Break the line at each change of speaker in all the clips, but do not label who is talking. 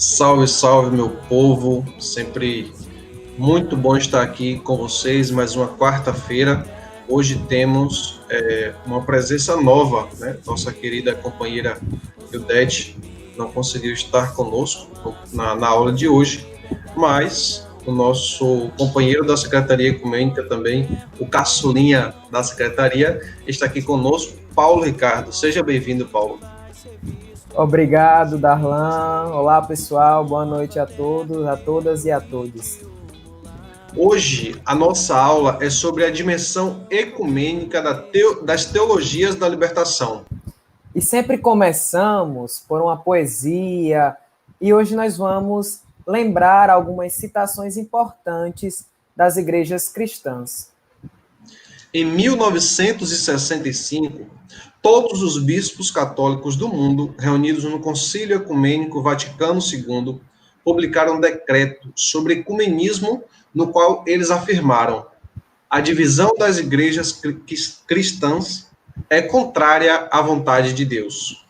Salve, salve, meu povo. Sempre muito bom estar aqui com vocês. Mais uma quarta-feira. Hoje temos uma presença nova, né? Nossa querida companheira Eudete não conseguiu estar conosco na aula de hoje, mas o nosso companheiro da Secretaria Ecumênica também, o caçulinha da Secretaria, está aqui conosco, Paulo Ricardo. Seja bem-vindo, Paulo.
Obrigado, Darlan. Olá, pessoal. Boa noite a todos, a todas e a todos.
Hoje, a nossa aula é sobre a dimensão ecumênica das teologias da libertação.
E sempre começamos por uma poesia, e hoje nós vamos lembrar algumas citações importantes das igrejas cristãs.
Em 1965, todos os bispos católicos do mundo, reunidos no Concílio Ecumênico Vaticano II, publicaram um decreto sobre ecumenismo, no qual eles afirmaram: a divisão das igrejas cristãs é contrária à vontade de Deus.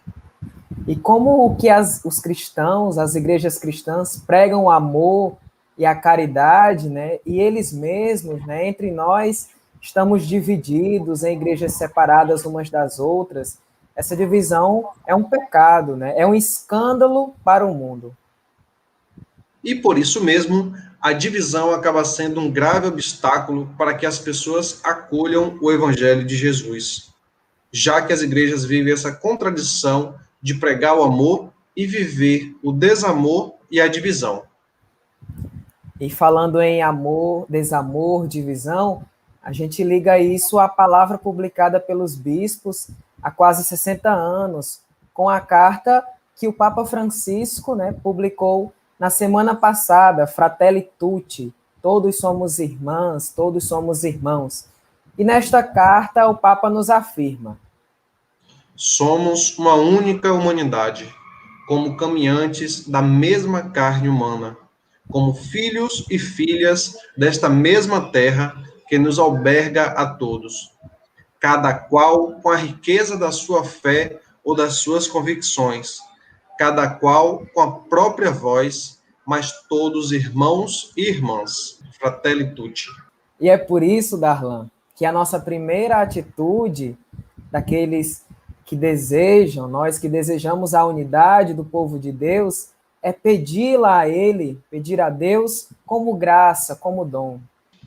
E como o que os cristãos, as igrejas cristãs, pregam o amor e a caridade, né? E eles mesmos, né, entre nós, estamos divididos em igrejas separadas umas das outras. Essa divisão é um pecado, né? É um escândalo para o mundo.
E por isso mesmo, a divisão acaba sendo um grave obstáculo para que as pessoas acolham o Evangelho de Jesus, já que as igrejas vivem essa contradição de pregar o amor e viver o desamor e a divisão.
E falando em amor, desamor, divisão, a gente liga isso à palavra publicada pelos bispos há quase 60 anos, com a carta que o Papa Francisco, né, publicou na semana passada, Fratelli Tutti, todos somos irmãs, todos somos irmãos. E nesta carta o Papa nos afirma:
somos uma única humanidade, como caminhantes da mesma carne humana, como filhos e filhas desta mesma terra que nos alberga a todos, cada qual com a riqueza da sua fé ou das suas convicções, cada qual com a própria voz, mas todos irmãos e irmãs. Fratelli Tutti.
E é por isso, Darlan, que a nossa primeira atitude daqueles que desejam, nós que desejamos a unidade do povo de Deus, é pedi-la a Ele, pedir a Deus como graça, como dom.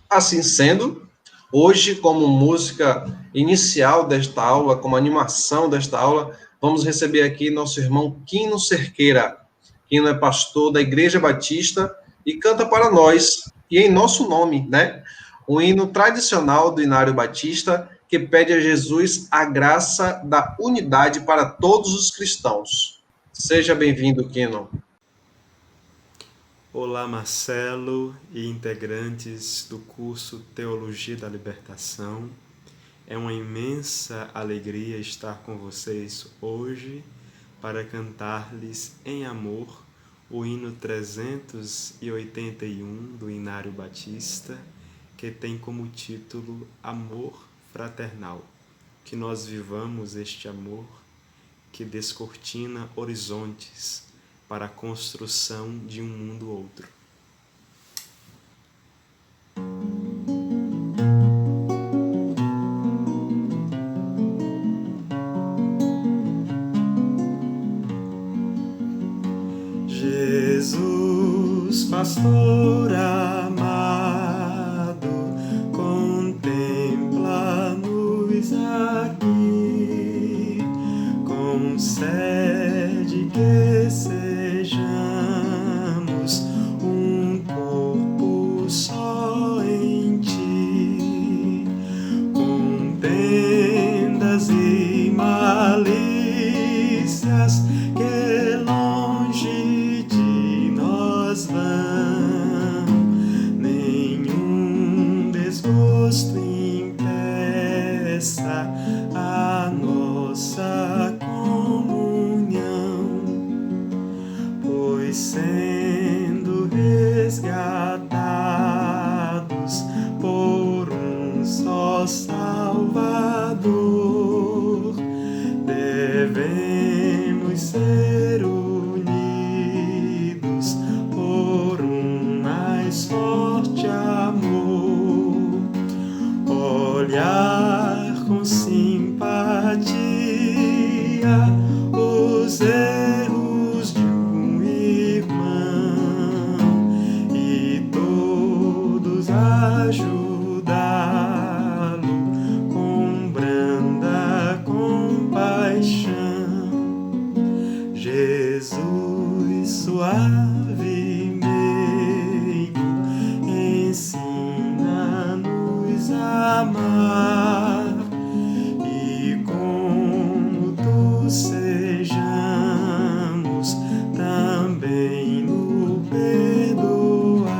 Assim sendo, hoje, como música inicial desta aula, como animação desta aula, vamos receber aqui nosso irmão Quino Cerqueira. Quino é pastor da Igreja Batista e canta para nós, e em nosso nome, né? O hino tradicional do Inário Batista, que pede a Jesus a graça da unidade para todos os cristãos. Seja bem-vindo, Quino.
Olá, Marcelo e integrantes do curso Teologia da Libertação. É uma imensa alegria estar com vocês hoje para cantar-lhes em amor o hino 381 do Inário Batista, que tem como título Amor Fraternal. Que nós vivamos este amor que descortina horizontes para a construção de um mundo outro. Jesus, pastor amado, contempla-nos aqui, concede que sejamos um corpo só em ti, contendas e malícias que longe de nós vão, nenhum desgosto impeça a nossa comunhão. os erros de um irmão e todos ajudá-lo com branda compaixão. Jesus suave e meigo, ensina-nos a amar, e como tu sejamos também no perdoar.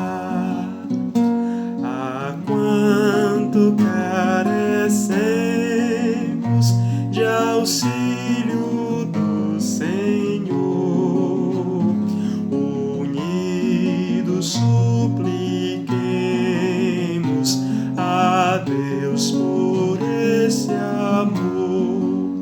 A quanto carecemos de auxílio do Senhor, unidos supliquemos a Deus por esse amor.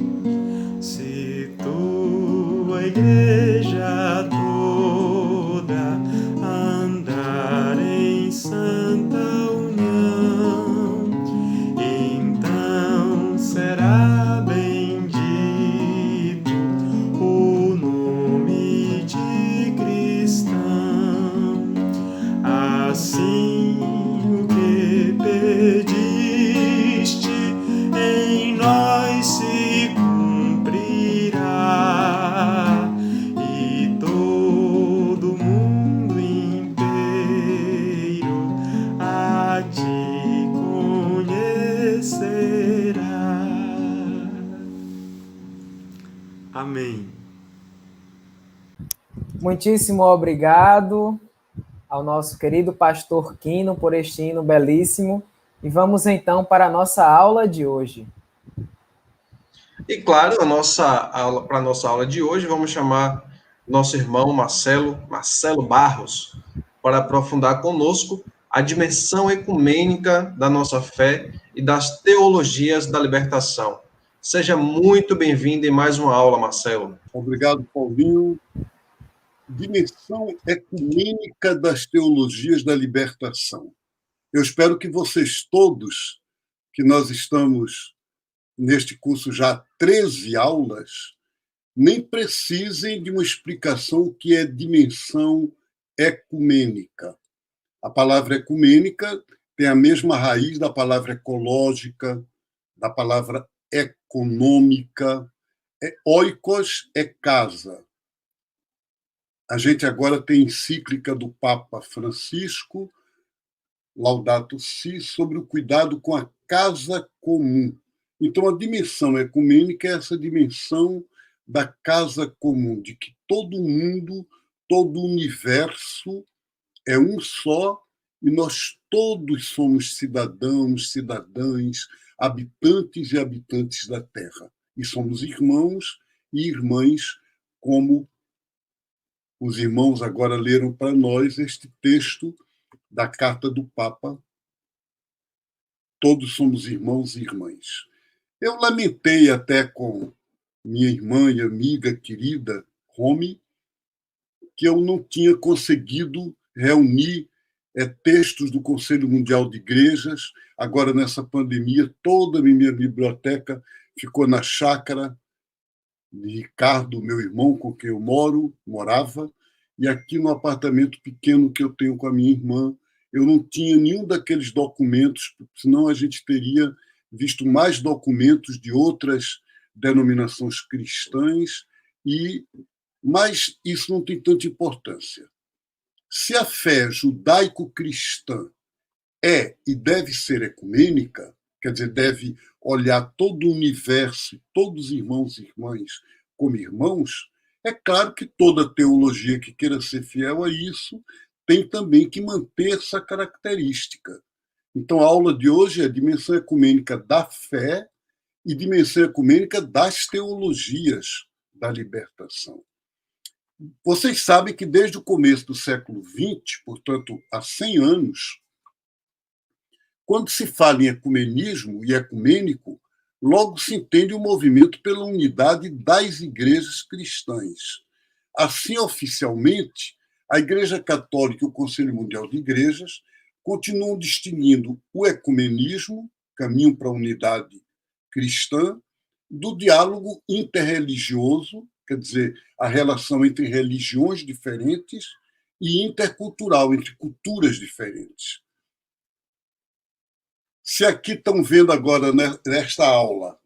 Se tua igreja toda andar em santa união, então será bendito o nome de cristão. Assim o que pediste em nós se cumprirá, e todo mundo inteiro a te conhecerá. Amém.
Muitíssimo obrigado ao nosso querido pastor Quino por este hino belíssimo. E vamos então para a nossa aula de hoje.
E claro, para a nossa aula de hoje, vamos chamar nosso irmão Marcelo Barros, para aprofundar conosco a dimensão ecumênica da nossa fé e das teologias da libertação. Seja muito bem-vindo em mais uma aula, Marcelo.
Obrigado, Paulinho. Dimensão ecumênica das teologias da libertação. Eu espero que vocês todos, que nós estamos neste curso já há 13 aulas, nem precisem de uma explicação o que é dimensão ecumênica. A palavra ecumênica tem a mesma raiz da palavra ecológica, da palavra econômica. Oikos é casa. A gente agora tem encíclica do Papa Francisco, Laudato Si, sobre o cuidado com a casa comum. Então, a dimensão ecumênica é essa dimensão da casa comum, de que todo mundo, todo o universo é um só e nós todos somos cidadãos, cidadãs, habitantes e habitantes da Terra. E somos irmãos e irmãs, como os irmãos agora leram para nós este texto da carta do Papa. Todos somos irmãos e irmãs. Eu lamentei até com minha irmã e amiga querida, Romy, que eu não tinha conseguido reunir textos do Conselho Mundial de Igrejas. Agora, nessa pandemia, toda a minha biblioteca ficou na chácara de Ricardo, meu irmão, com quem eu morava, e aqui no apartamento pequeno que eu tenho com a minha irmã, eu não tinha nenhum daqueles documentos, senão a gente teria visto mais documentos de outras denominações cristãs, mas isso não tem tanta importância. Se a fé judaico-cristã é e deve ser ecumênica, quer dizer, deve olhar todo o universo, todos os irmãos e irmãs como irmãos, é claro que toda teologia que queira ser fiel a isso tem também que manter essa característica. Então, a aula de hoje é a dimensão ecumênica da fé e dimensão ecumênica das teologias da libertação. Vocês sabem que desde o começo do século XX, portanto, há 100 anos, quando se fala em ecumenismo e ecumênico, logo se entende o movimento pela unidade das igrejas cristãs. Assim, oficialmente, a Igreja Católica e o Conselho Mundial de Igrejas continuam distinguindo o ecumenismo, caminho para a unidade cristã, do diálogo interreligioso, quer dizer, a relação entre religiões diferentes, e intercultural, entre culturas diferentes. Se aqui estão vendo agora, nesta aula,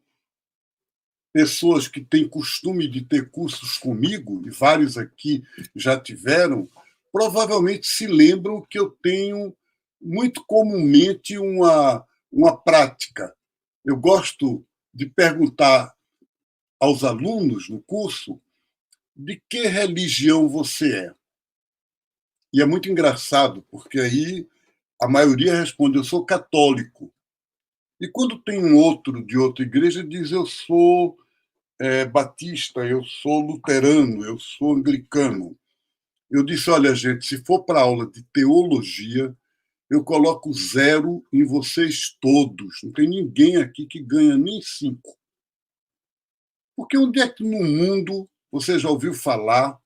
pessoas que têm costume de ter cursos comigo, e vários aqui já tiveram, provavelmente se lembram que eu tenho muito comumente uma prática. Eu gosto de perguntar aos alunos no curso de que religião você é. E é muito engraçado, porque aí a maioria responde: eu sou católico. E quando tem um outro de outra igreja, diz: eu sou batista, eu sou luterano, eu sou anglicano. Eu disse: olha, gente, se for para aula de teologia, eu coloco 0 em vocês todos. Não tem ninguém aqui que ganha nem 5. Porque onde é que no mundo você já ouviu falar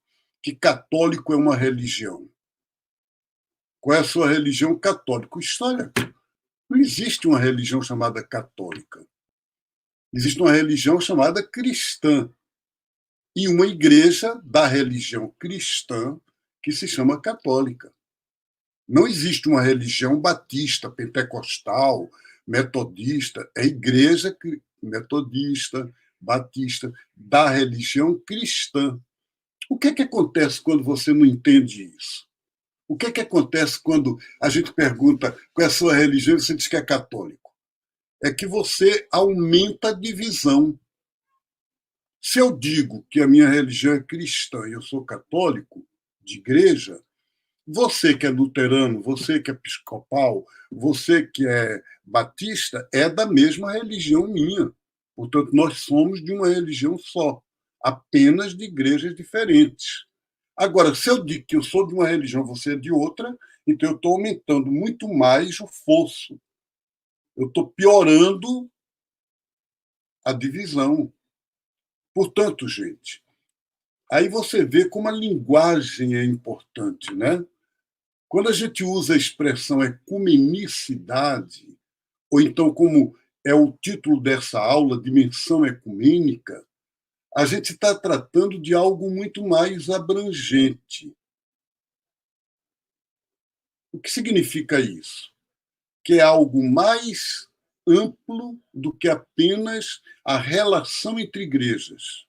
que católico é uma religião? Qual é a sua religião? Católico. Olha, não existe uma religião chamada católica. Existe uma religião chamada cristã. E uma igreja da religião cristã que se chama católica. Não existe uma religião batista, pentecostal, metodista. É igreja metodista, batista, da religião cristã. O que é que acontece quando você não entende isso? O que é que acontece quando a gente pergunta qual é a sua religião e você diz que é católico? É que você aumenta a divisão. Se eu digo que a minha religião é cristã e eu sou católico, de igreja, você que é luterano, você que é episcopal, você que é batista, é da mesma religião minha. Portanto, nós somos de uma religião só, apenas de igrejas diferentes. Agora, se eu digo que eu sou de uma religião, você é de outra, então eu estou aumentando muito mais o fosso. Eu estou piorando a divisão. Portanto, gente, aí você vê como a linguagem é importante, né? Quando a gente usa a expressão ecumenicidade, ou então como é o título dessa aula, dimensão ecumênica, a gente está tratando de algo muito mais abrangente. O que significa isso? Que é algo mais amplo do que apenas a relação entre igrejas.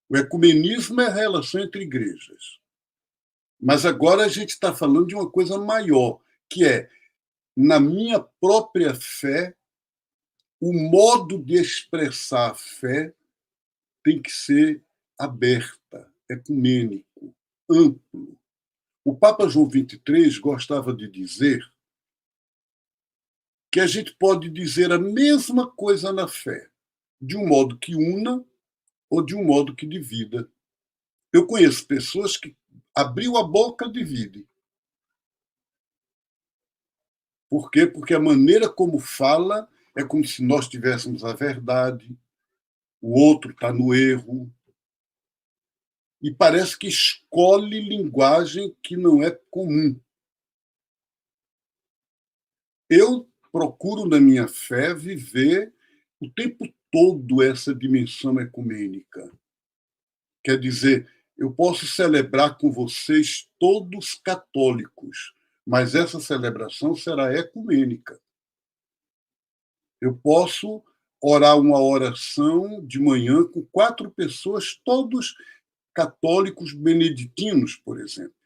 O ecumenismo é a relação entre igrejas. Mas agora a gente está falando de uma coisa maior, que é, na minha própria fé, o modo de expressar a fé tem que ser aberta, ecumênico, amplo. O Papa João XXIII gostava de dizer que a gente pode dizer a mesma coisa na fé, de um modo que una ou de um modo que divida. Eu conheço pessoas que abriu a boca, divide. Por quê? Porque a maneira como fala é como se nós tivéssemos a verdade, o outro está no erro, e parece que escolhe linguagem que não é comum. Eu procuro, na minha fé, viver o tempo todo essa dimensão ecumênica. Quer dizer, eu posso celebrar com vocês todos católicos, mas essa celebração será ecumênica. Eu posso orar uma oração de manhã com 4 pessoas, todos católicos beneditinos, por exemplo.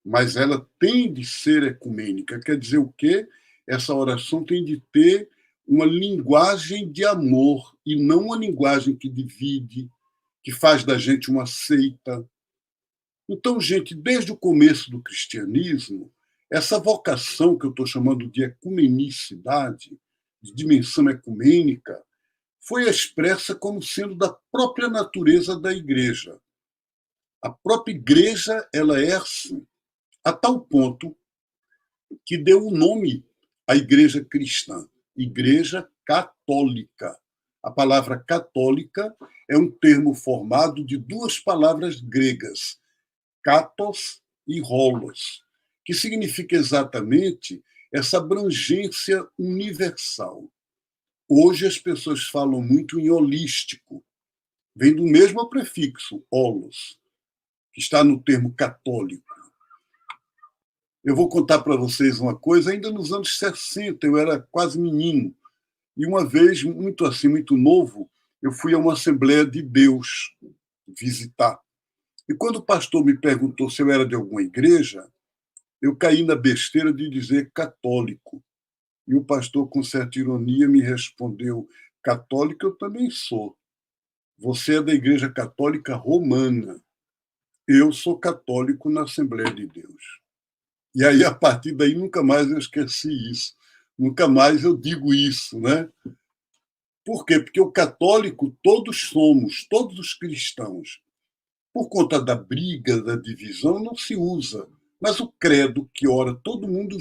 Mas ela tem de ser ecumênica. Quer dizer o quê? Essa oração tem de ter uma linguagem de amor e não uma linguagem que divide, que faz da gente uma seita. Então, gente, desde o começo do cristianismo, essa vocação que eu estou chamando de ecumenicidade, de dimensão ecumênica, foi expressa como sendo da própria natureza da igreja. A própria igreja ela é assim, a tal ponto que deu o nome à igreja cristã, Igreja Católica. A palavra católica é um termo formado de 2 palavras gregas, katos e holos, que significa exatamente essa abrangência universal. Hoje as pessoas falam muito em holístico, vem do mesmo prefixo, holos, que está no termo católico. Eu vou contar para vocês uma coisa, ainda nos anos 60, eu era quase menino, e uma vez, muito novo, eu fui a uma Assembleia de Deus visitar. E quando o pastor me perguntou se eu era de alguma igreja, eu caí na besteira de dizer católico. E o pastor, com certa ironia, me respondeu: católico eu também sou. Você é da Igreja Católica Romana. Eu sou católico na Assembleia de Deus. E aí, a partir daí, nunca mais eu esqueci isso. Nunca mais eu digo isso, né? Por quê? Porque o católico todos somos, todos os cristãos. Por conta da briga, da divisão, não se usa. Mas o credo que ora, todo mundo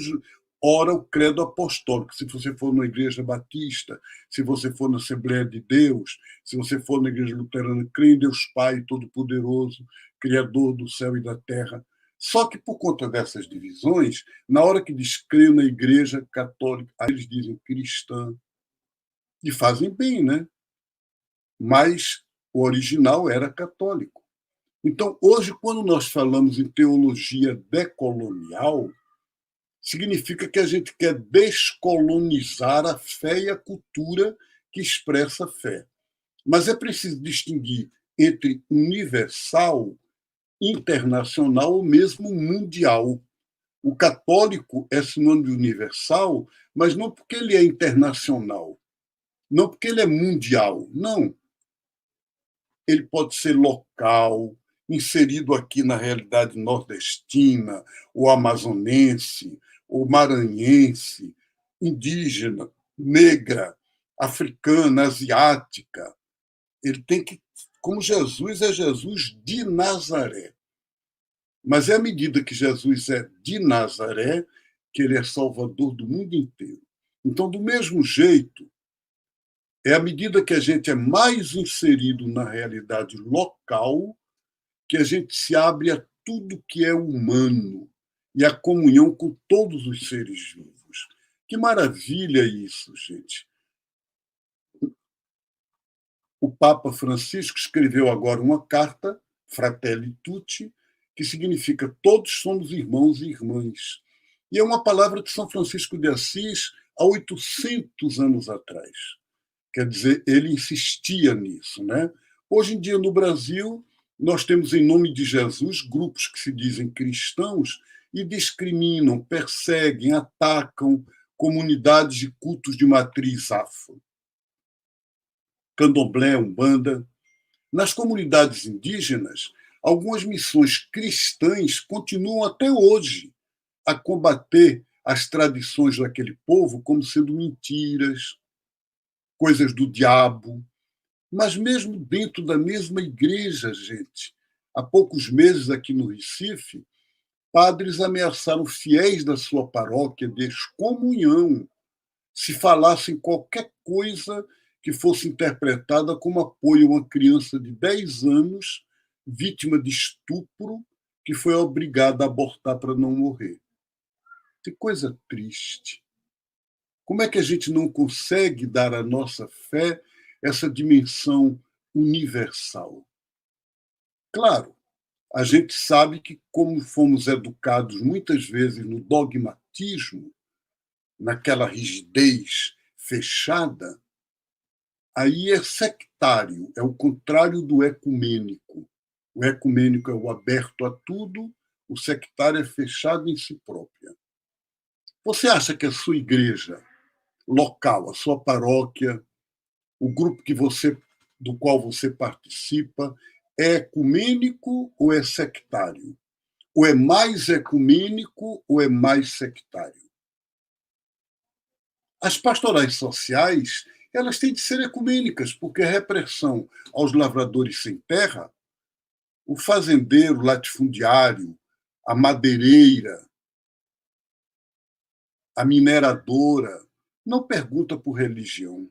ora o credo apostólico. Se você for na Igreja Batista, se você for na Assembleia de Deus, se você for na Igreja Luterana, crê em Deus Pai Todo-Poderoso, Criador do céu e da terra. Só que por conta dessas divisões, na hora que diz crê na Igreja Católica, aí eles dizem cristã. E fazem bem, né? Mas o original era católico. Então, hoje, quando nós falamos em teologia decolonial, significa que a gente quer descolonizar a fé e a cultura que expressa a fé. Mas é preciso distinguir entre universal, internacional ou mesmo mundial. O católico é sinônimo de universal, mas não porque ele é internacional, não porque ele é mundial, não. Ele pode ser local, inserido aqui na realidade nordestina, ou amazonense, ou maranhense, indígena, negra, africana, asiática. Ele tem que, como Jesus é Jesus de Nazaré. Mas é à medida que Jesus é de Nazaré que ele é salvador do mundo inteiro. Então, do mesmo jeito, é à medida que a gente é mais inserido na realidade local que a gente se abre a tudo que é humano e a comunhão com todos os seres vivos. Que maravilha isso, gente. O Papa Francisco escreveu agora uma carta, Fratelli Tutti, que significa todos somos irmãos e irmãs. E é uma palavra de São Francisco de Assis há 800 anos atrás. Quer dizer, ele insistia nisso, né? Hoje em dia, no Brasil, nós temos, em nome de Jesus, grupos que se dizem cristãos e discriminam, perseguem, atacam comunidades de cultos de matriz afro. Candomblé, Umbanda. Nas comunidades indígenas, algumas missões cristãs continuam até hoje a combater as tradições daquele povo como sendo mentiras, coisas do diabo. Mas mesmo dentro da mesma igreja, gente, há poucos meses aqui no Recife, padres ameaçaram fiéis da sua paróquia de excomunhão se falassem qualquer coisa que fosse interpretada como apoio a uma criança de 10 anos, vítima de estupro, que foi obrigada a abortar para não morrer. Que coisa triste. Como é que a gente não consegue dar à nossa fé essa dimensão universal? Claro, a gente sabe que, como fomos educados muitas vezes no dogmatismo, naquela rigidez fechada, aí é sectário, é o contrário do ecumênico. O ecumênico é o aberto a tudo, o sectário é fechado em si própria. Você acha que a sua igreja local, a sua paróquia, o grupo do qual você participa, é ecumênico ou é sectário? Ou é mais ecumênico ou é mais sectário? As pastorais sociais, elas têm de ser ecumênicas, porque a repressão aos lavradores sem terra, o fazendeiro, latifundiário, a madeireira, a mineradora, não pergunta por religião.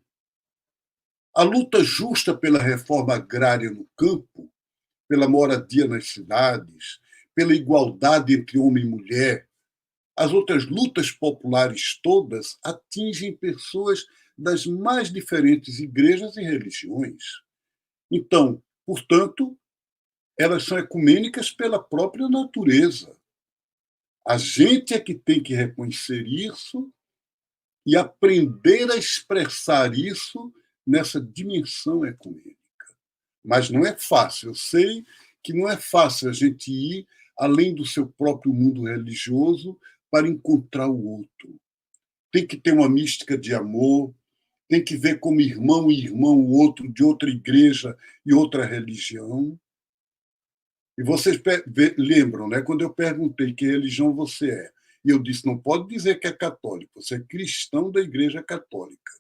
A luta justa pela reforma agrária no campo, pela moradia nas cidades, pela igualdade entre homem e mulher, as outras lutas populares todas atingem pessoas das mais diferentes igrejas e religiões. Então, portanto, elas são ecumênicas pela própria natureza. A gente é que tem que reconhecer isso e aprender a expressar isso nessa dimensão ecumênica. Mas não é fácil. Eu sei que não é fácil a gente ir além do seu próprio mundo religioso para encontrar o outro. Tem que ter uma mística de amor, tem que ver como irmão e irmão o outro de outra igreja e outra religião. E vocês lembram, né, quando eu perguntei que religião você é, e eu disse, não pode dizer que é católico, você é cristão da Igreja Católica.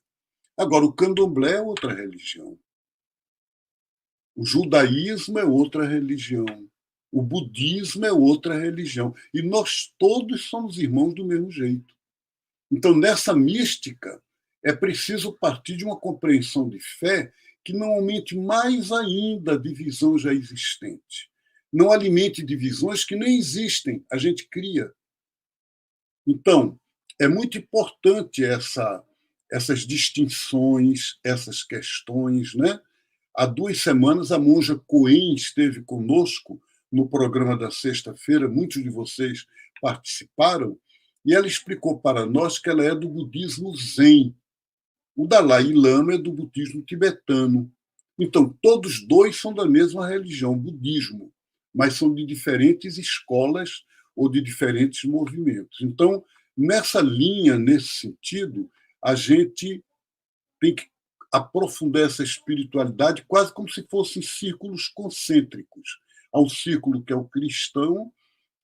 Agora, o candomblé é outra religião. O judaísmo é outra religião. O budismo é outra religião. E nós todos somos irmãos do mesmo jeito. Então, nessa mística, é preciso partir de uma compreensão de fé que não aumente mais ainda a divisão já existente. Não alimente divisões que nem existem, a gente cria. Então, é muito importante essas distinções, essas questões, né? Há 2 semanas, a monja Coen esteve conosco no programa da sexta-feira, muitos de vocês participaram, e ela explicou para nós que ela é do budismo Zen. O Dalai Lama é do budismo tibetano. Então, todos dois são da mesma religião, budismo, mas são de diferentes escolas ou de diferentes movimentos. Então, nessa linha, nesse sentido, a gente tem que aprofundar essa espiritualidade quase como se fossem círculos concêntricos. Há um círculo que é o cristão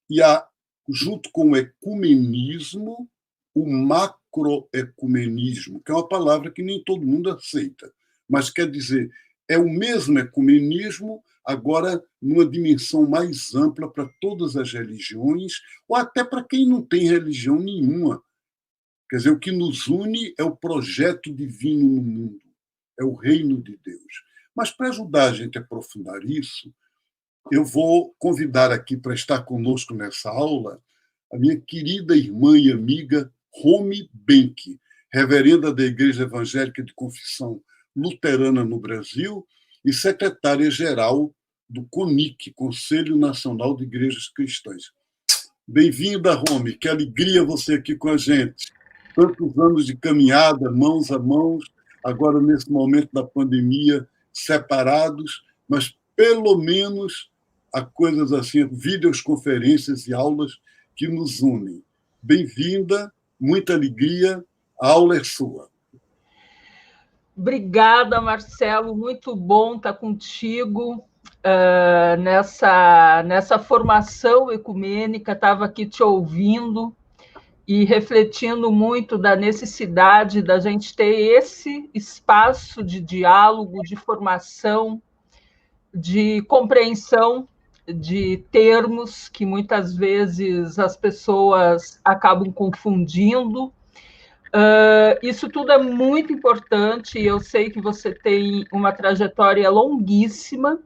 e há, junto com o ecumenismo, o macroecumenismo, que é uma palavra que nem todo mundo aceita, mas quer dizer, é o mesmo ecumenismo, agora numa dimensão mais ampla para todas as religiões, ou até para quem não tem religião nenhuma. Quer dizer, o que nos une é o projeto divino no mundo, é o reino de Deus. Mas para ajudar a gente a aprofundar isso, eu vou convidar aqui para estar conosco nessa aula a minha querida irmã e amiga Romy Benck, reverenda da Igreja Evangélica de Confissão Luterana no Brasil e secretária-geral do CONIC, Conselho Nacional de Igrejas Cristãs. Bem-vinda, Romy, que alegria você aqui com a gente. Tantos anos de caminhada, mãos a mãos, agora nesse momento da pandemia, separados, mas pelo menos há coisas assim, videoconferências e aulas que nos unem. Bem-vinda, muita alegria, a aula é sua.
Obrigada, Marcelo, muito bom estar contigo nessa formação ecumênica, estava aqui te ouvindo e refletindo muito da necessidade da gente ter esse espaço de diálogo, de formação, de compreensão de termos que muitas vezes as pessoas acabam confundindo. Isso tudo é muito importante, e eu sei que você tem uma trajetória longuíssima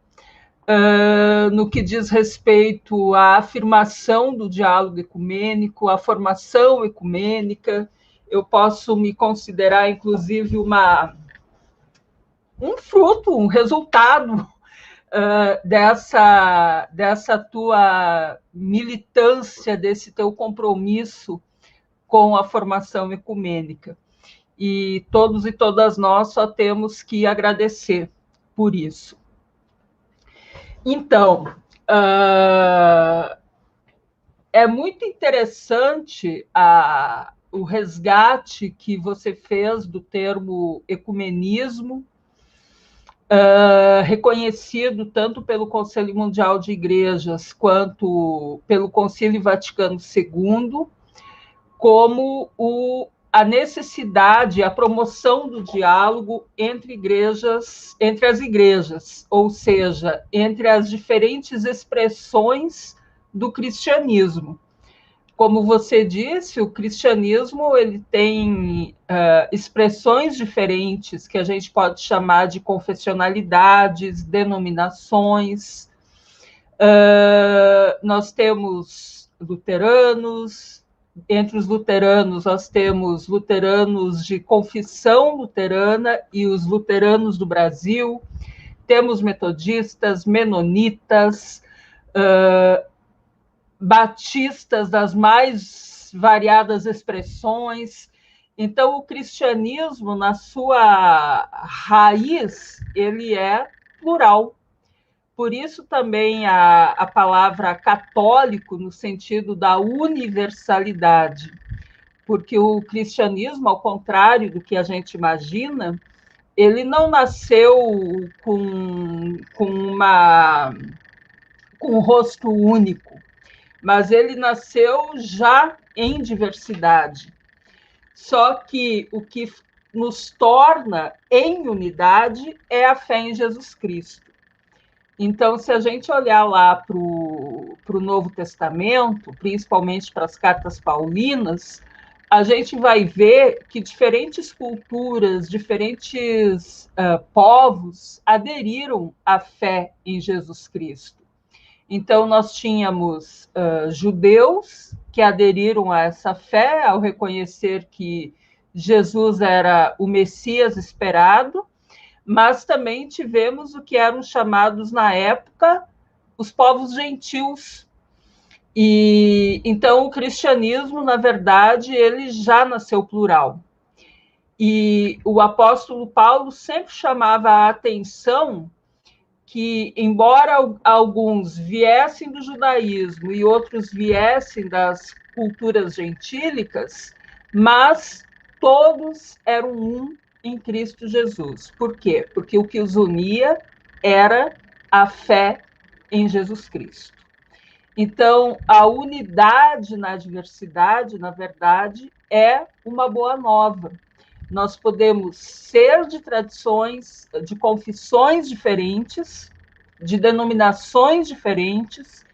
no que diz respeito à afirmação do diálogo ecumênico, à formação ecumênica. Eu posso me considerar, inclusive, um fruto, um resultado dessa tua militância, desse teu compromisso com a formação ecumênica. E todos e todas nós só temos que agradecer por isso. Então, é muito interessante o resgate que você fez do termo ecumenismo, reconhecido tanto pelo Conselho Mundial de Igrejas quanto pelo Concílio Vaticano II, como a necessidade, a promoção do diálogo entre as igrejas, ou seja, entre as diferentes expressões do cristianismo. Como você disse, o cristianismo ele tem expressões diferentes que a gente pode chamar de confessionalidades, denominações. Nós temos luteranos, entre os luteranos, nós temos luteranos de confissão luterana e os luteranos do Brasil, temos metodistas, menonitas, batistas das mais variadas expressões. Então, o cristianismo, na sua raiz, ele é plural. Por isso também a palavra católico, no sentido da universalidade, porque o cristianismo, ao contrário do que a gente imagina, ele não nasceu com um rosto único, mas ele nasceu já em diversidade. Só que o que nos torna em unidade é a fé em Jesus Cristo. Então, se a gente olhar lá para o Novo Testamento, principalmente para as cartas paulinas, a gente vai ver que diferentes culturas, diferentes povos aderiram à fé em Jesus Cristo. Então, nós tínhamos judeus que aderiram a essa fé ao reconhecer que Jesus era o Messias esperado, mas também tivemos o que eram chamados, na época, os povos gentios. E então, o cristianismo, na verdade, ele já nasceu plural. E o apóstolo Paulo sempre chamava a atenção que, embora alguns viessem do judaísmo e outros viessem das culturas gentílicas, mas todos eram um em Cristo Jesus. Por quê? Porque o que os unia era a fé em Jesus Cristo. Então, a unidade na diversidade, na verdade, é uma boa nova. Nós podemos ser de tradições, de confissões diferentes, de denominações diferentes,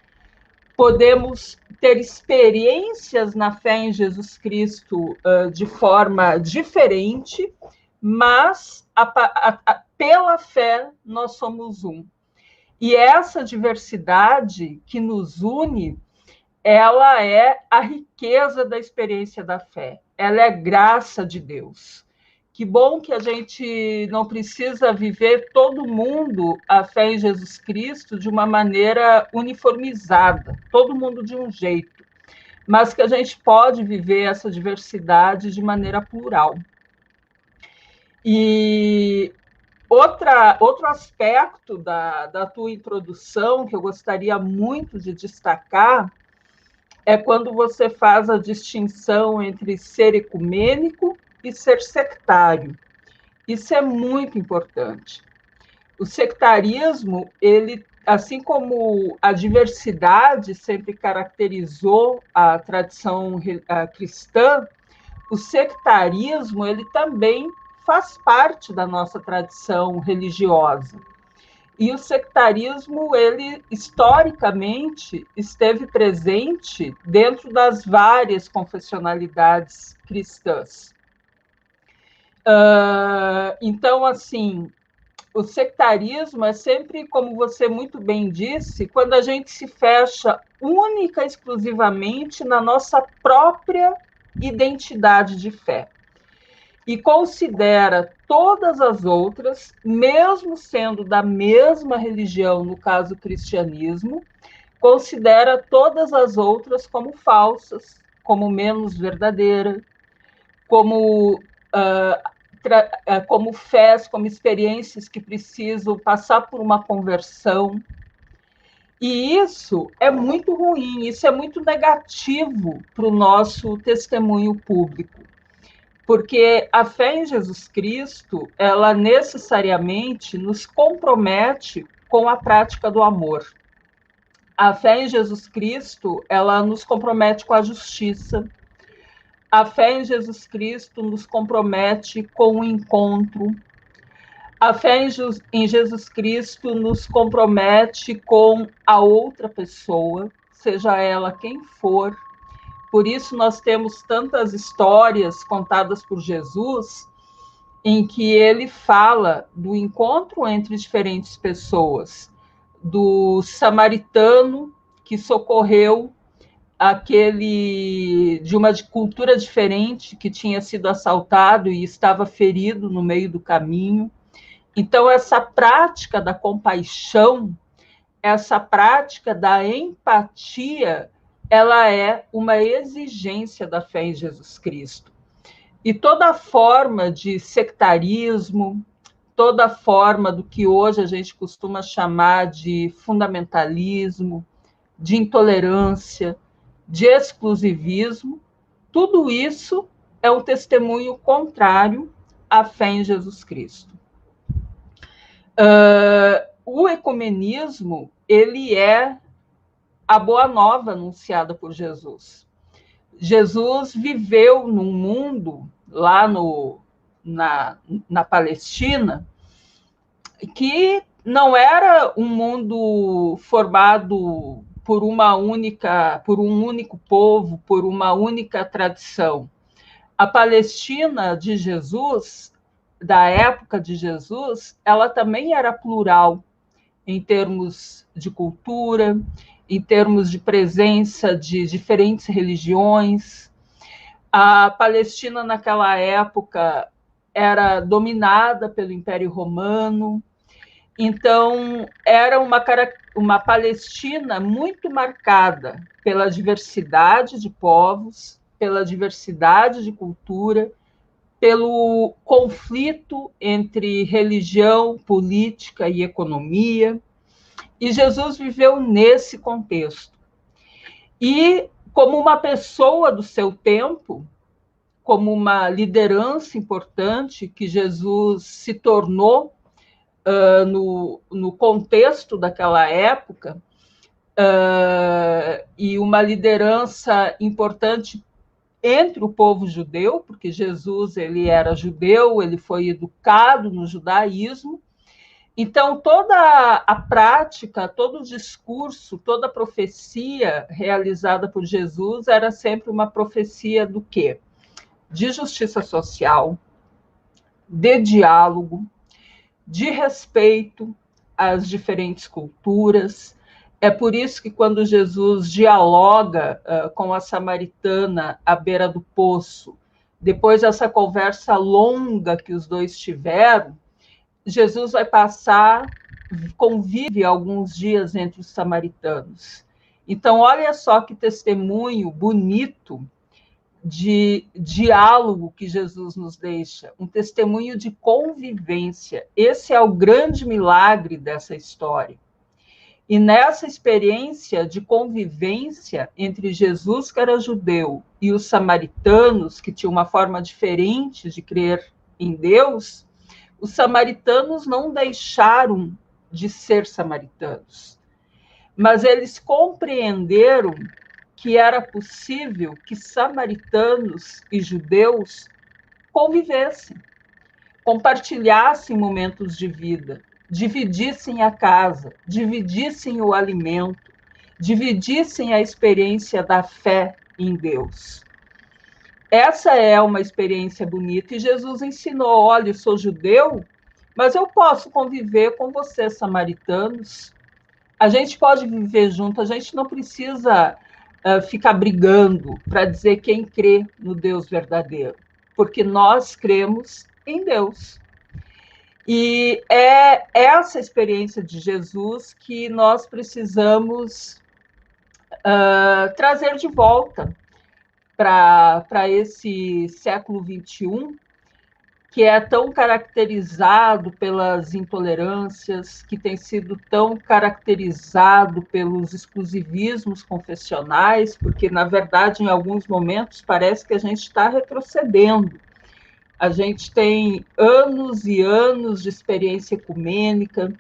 podemos ter experiências na fé em Jesus Cristo de forma diferente, mas pela fé nós somos um. E essa diversidade que nos une, ela é a riqueza da experiência da fé, ela é graça de Deus. Que bom que a gente não precisa viver todo mundo a fé em Jesus Cristo de uma maneira uniformizada, todo mundo de um jeito, mas que a gente pode viver essa diversidade de maneira plural. E outro aspecto da tua introdução que eu gostaria muito de destacar é quando você faz a distinção entre ser ecumênico e ser sectário. Isso é muito importante. O sectarismo, ele, assim como a diversidade sempre caracterizou a tradição cristã, o sectarismo, ele também faz parte da nossa tradição religiosa. E o sectarismo, ele historicamente esteve presente dentro das várias confessionalidades cristãs. Então, assim, o sectarismo é sempre, como você muito bem disse, quando a gente se fecha única e exclusivamente na nossa própria identidade de fé e considera todas as outras, mesmo sendo da mesma religião, no caso o cristianismo, considera todas as outras como falsas, como menos verdadeira, como fés, como experiências que precisam passar por uma conversão. E isso é muito ruim, isso é muito negativo para o nosso testemunho público. Porque a fé em Jesus Cristo, ela necessariamente nos compromete com a prática do amor. A fé em Jesus Cristo, ela nos compromete com a justiça. A fé em Jesus Cristo nos compromete com o encontro. A fé em Jesus Cristo nos compromete com a outra pessoa, seja ela quem for. Por isso nós temos tantas histórias contadas por Jesus em que ele fala do encontro entre diferentes pessoas, do samaritano que socorreu de uma cultura diferente que tinha sido assaltado e estava ferido no meio do caminho. Então, essa prática da compaixão, essa prática da empatia, ela é uma exigência da fé em Jesus Cristo. E toda forma de sectarismo, toda forma do que hoje a gente costuma chamar de fundamentalismo, de intolerância, de exclusivismo, tudo isso é um testemunho contrário à fé em Jesus Cristo. O ecumenismo, ele é a boa nova anunciada por Jesus. Jesus viveu num mundo, lá na Palestina, que não era um mundo formado por um único povo, por uma única tradição. A Palestina de Jesus, da época de Jesus, ela também era plural em termos de cultura, em termos de presença de diferentes religiões. A Palestina, naquela época, era dominada pelo Império Romano. Então, era uma Palestina muito marcada pela diversidade de povos, pela diversidade de cultura, pelo conflito entre religião, política e economia. E Jesus viveu nesse contexto. E, como uma pessoa do seu tempo, como uma liderança importante que Jesus se tornou no contexto daquela época, e uma liderança importante entre o povo judeu, porque Jesus ele era judeu, ele foi educado no judaísmo. Então, toda a prática, todo o discurso, toda a profecia realizada por Jesus era sempre uma profecia do quê? De justiça social, de diálogo, de respeito às diferentes culturas. É por isso que quando Jesus dialoga com a samaritana à beira do poço, depois dessa conversa longa que os dois tiveram, Jesus vai convive alguns dias entre os samaritanos. Então, olha só que testemunho bonito de diálogo que Jesus nos deixa, um testemunho de convivência. Esse é o grande milagre dessa história. E nessa experiência de convivência entre Jesus, que era judeu, e os samaritanos, que tinham uma forma diferente de crer em Deus, os samaritanos não deixaram de ser samaritanos, mas eles compreenderam que era possível que samaritanos e judeus convivessem, compartilhassem momentos de vida, dividissem a casa, dividissem o alimento, dividissem a experiência da fé em Deus. Essa é uma experiência bonita e Jesus ensinou, olha, eu sou judeu, mas eu posso conviver com vocês, samaritanos. A gente pode viver junto, a gente não precisa ficar brigando para dizer quem crê no Deus verdadeiro, porque nós cremos em Deus. E é essa experiência de Jesus que nós precisamos trazer de volta para esse século XXI, que é tão caracterizado pelas intolerâncias, que tem sido tão caracterizado pelos exclusivismos confessionais, porque, na verdade, em alguns momentos, parece que a gente está retrocedendo. A gente tem anos e anos de experiência ecumênica,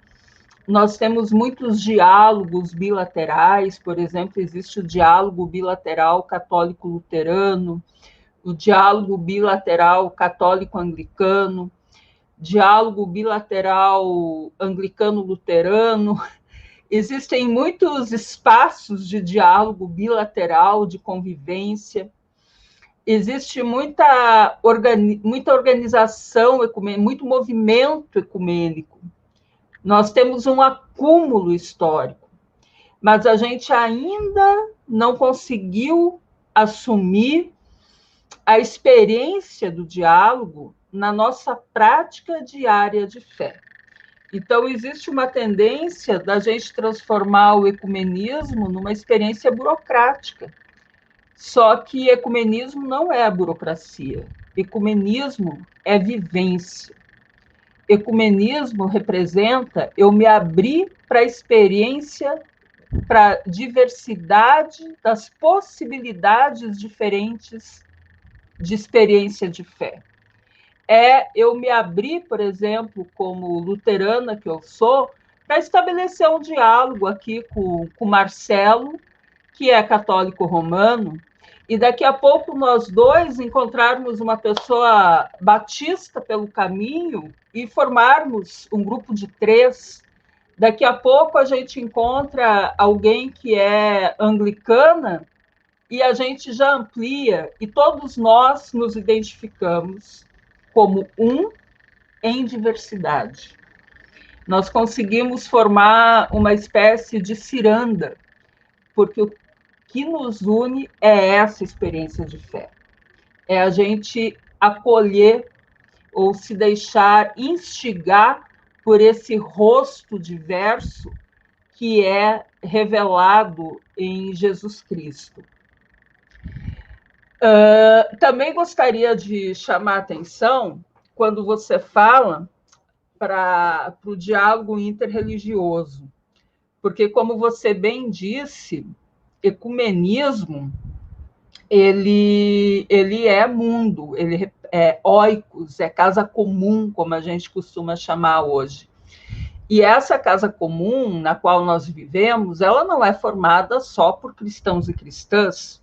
nós temos muitos diálogos bilaterais, por exemplo, existe o diálogo bilateral católico-luterano, o diálogo bilateral católico-anglicano, diálogo bilateral anglicano-luterano. Existem muitos espaços de diálogo bilateral, de convivência. Existe muita organização ecumênica, muito movimento ecumênico. Nós temos um acúmulo histórico. mas a gente ainda não conseguiu assumir a experiência do diálogo na nossa prática diária de fé. Então, existe uma tendência da gente transformar o ecumenismo numa experiência burocrática. Só que ecumenismo não é a burocracia. Ecumenismo é vivência. Ecumenismo representa eu me abrir para a experiência, para a diversidade das possibilidades diferentes de experiência de fé. É eu me abrir, por exemplo, como luterana que eu sou, para estabelecer um diálogo aqui com o Marcelo, que é católico romano, e daqui a pouco nós dois encontrarmos uma pessoa batista pelo caminho e formarmos um grupo de 3. Daqui a pouco a gente encontra alguém que é anglicana e a gente já amplia, e todos nós nos identificamos como um em diversidade. Nós conseguimos formar uma espécie de ciranda, porque o que nos une é essa experiência de fé. É a gente acolher ou se deixar instigar por esse rosto diverso que é revelado em Jesus Cristo. Também gostaria de chamar a atenção quando você fala para o diálogo interreligioso, porque, como você bem disse, ecumenismo ele é mundo, ele é oikos, é casa comum, como a gente costuma chamar hoje. E essa casa comum na qual nós vivemos, ela não é formada só por cristãos e cristãs,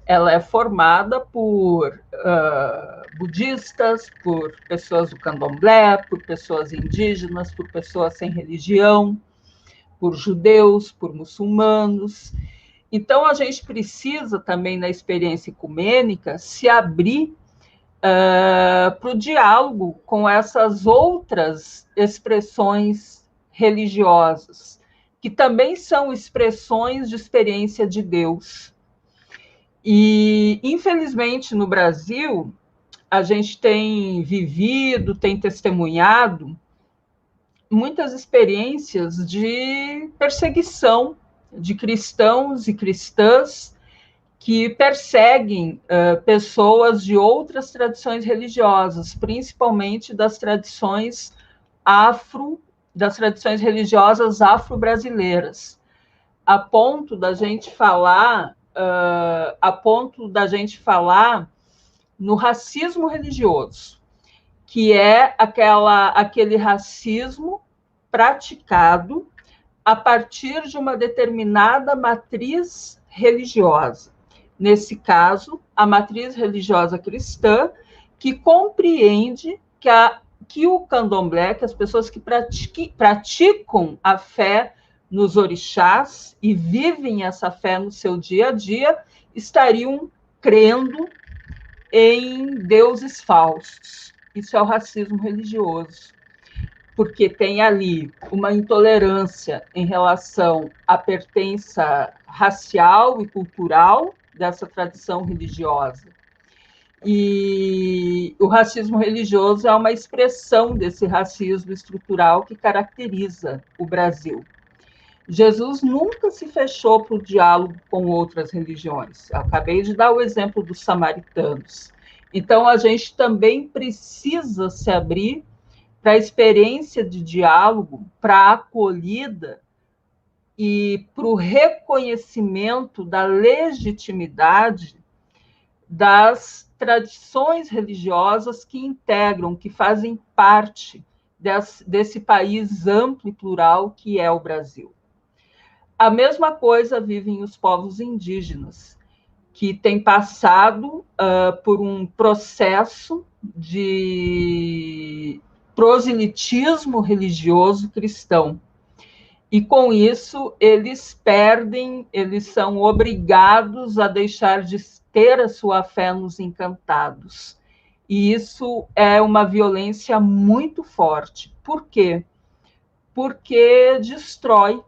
ela é formada por budistas, por pessoas do candomblé, por pessoas indígenas, por pessoas sem religião, por judeus, por muçulmanos. Então, a gente precisa também, na experiência ecumênica, se abrir para o diálogo com essas outras expressões religiosas, que também são expressões de experiência de Deus. E, infelizmente, no Brasil, a gente tem vivido, tem testemunhado muitas experiências de perseguição de cristãos e cristãs que perseguem pessoas de outras tradições religiosas, principalmente das tradições religiosas afro-brasileiras, a ponto da gente falar no racismo religioso, que é aquele racismo praticado a partir de uma determinada matriz religiosa. Nesse caso, a matriz religiosa cristã, que compreende que o candomblé, que as pessoas que praticam a fé nos orixás e vivem essa fé no seu dia a dia, estariam crendo em deuses falsos. Isso é o racismo religioso, porque tem ali uma intolerância em relação à pertença racial e cultural dessa tradição religiosa. E o racismo religioso é uma expressão desse racismo estrutural que caracteriza o Brasil. Jesus nunca se fechou para o diálogo com outras religiões. Eu acabei de dar o exemplo dos samaritanos. Então, a gente também precisa se abrir para a experiência de diálogo, para a acolhida e para o reconhecimento da legitimidade das tradições religiosas que integram, que fazem parte desse país amplo e plural que é o Brasil. A mesma coisa vivem os povos indígenas, que têm passado por um processo de proselitismo religioso cristão. E, com isso, eles são obrigados a deixar de ter a sua fé nos encantados. E isso é uma violência muito forte. Por quê? Porque destrói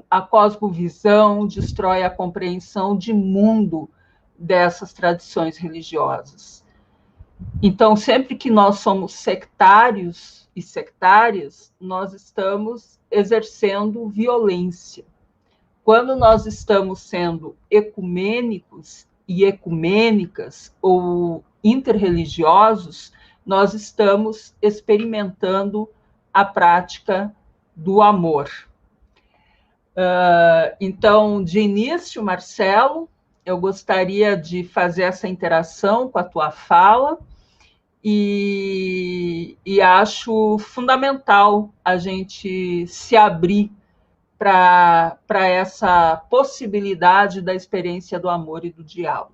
a cosmovisão, destrói a compreensão de mundo dessas tradições religiosas. Então, sempre que nós somos sectários e sectárias, nós estamos exercendo violência. Quando nós estamos sendo ecumênicos e ecumênicas ou interreligiosos, nós estamos experimentando a prática do amor. Então, de início, Marcelo, eu gostaria de fazer essa interação com a tua fala e acho fundamental a gente se abrir para essa possibilidade da experiência do amor e do diálogo.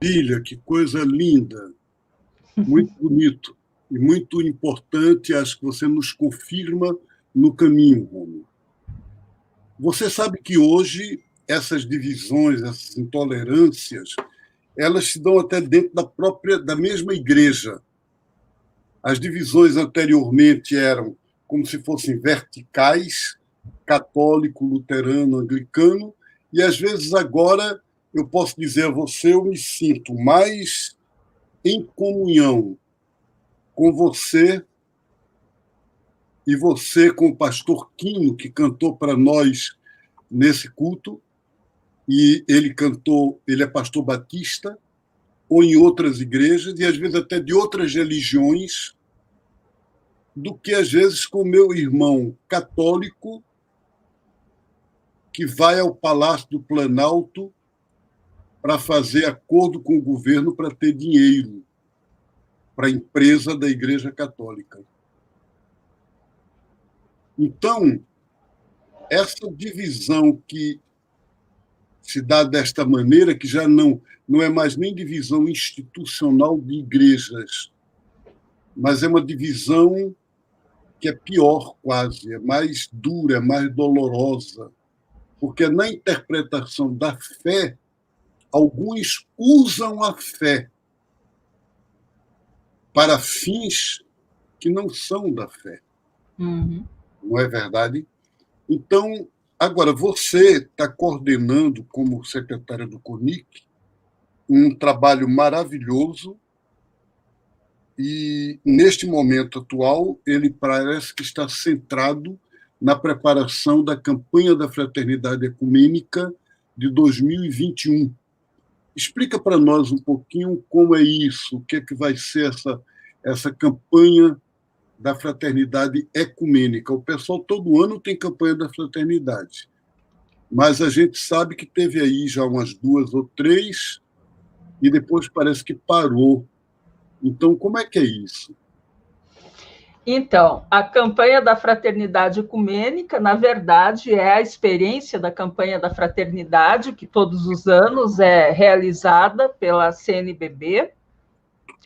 Filha, que coisa linda, muito bonito e muito importante, acho que você nos confirma no caminho, Rômulo. Você sabe que hoje essas divisões, essas intolerâncias, elas se dão até dentro da mesma igreja. As divisões anteriormente eram como se fossem verticais, católico, luterano, anglicano, e às vezes agora eu posso dizer a você, eu me sinto mais em comunhão com você e você com o pastor Quino, que cantou para nós nesse culto, e ele é pastor batista, ou em outras igrejas, e às vezes até de outras religiões, do que às vezes com meu irmão católico, que vai ao Palácio do Planalto para fazer acordo com o governo para ter dinheiro para a empresa da Igreja Católica. Então, essa divisão que se dá desta maneira, que já não é mais nem divisão institucional de igrejas, mas é uma divisão que é pior quase, é mais dura, é mais dolorosa, porque na interpretação da fé, alguns usam a fé para fins que não são da fé.
Uhum.
Não é verdade? Então, agora, você está coordenando, como secretária do CONIC, um trabalho maravilhoso e, neste momento atual, ele parece que está centrado na preparação da campanha da Fraternidade Ecumênica de 2021. Explica para nós um pouquinho como é isso, o que é que vai ser essa campanha da Fraternidade Ecumênica. O pessoal todo ano tem campanha da Fraternidade, mas a gente sabe que teve aí já umas 2 ou 3 e depois parece que parou. Então, como é que é isso?
Então, a campanha da Fraternidade Ecumênica, na verdade, é a experiência da campanha da Fraternidade, que todos os anos é realizada pela CNBB,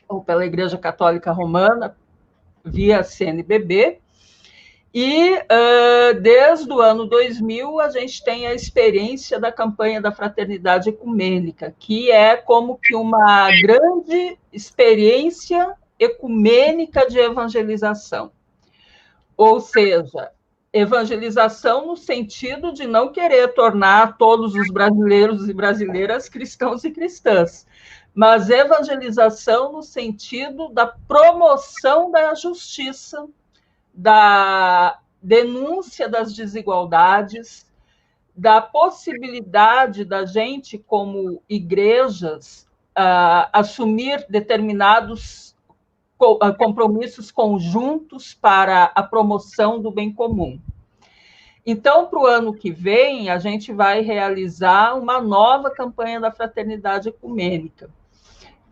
ou pela Igreja Católica Romana, via CNBB, e desde o ano 2000 a gente tem a experiência da campanha da Fraternidade Ecumênica, que é como que uma grande experiência ecumênica de evangelização. Ou seja, evangelização no sentido de não querer tornar todos os brasileiros e brasileiras cristãos e cristãs, mas evangelização no sentido da promoção da justiça, da denúncia das desigualdades, da possibilidade da gente, como igrejas, assumir determinados compromissos conjuntos para a promoção do bem comum. Então, para o ano que vem, a gente vai realizar uma nova campanha da Fraternidade Ecumênica,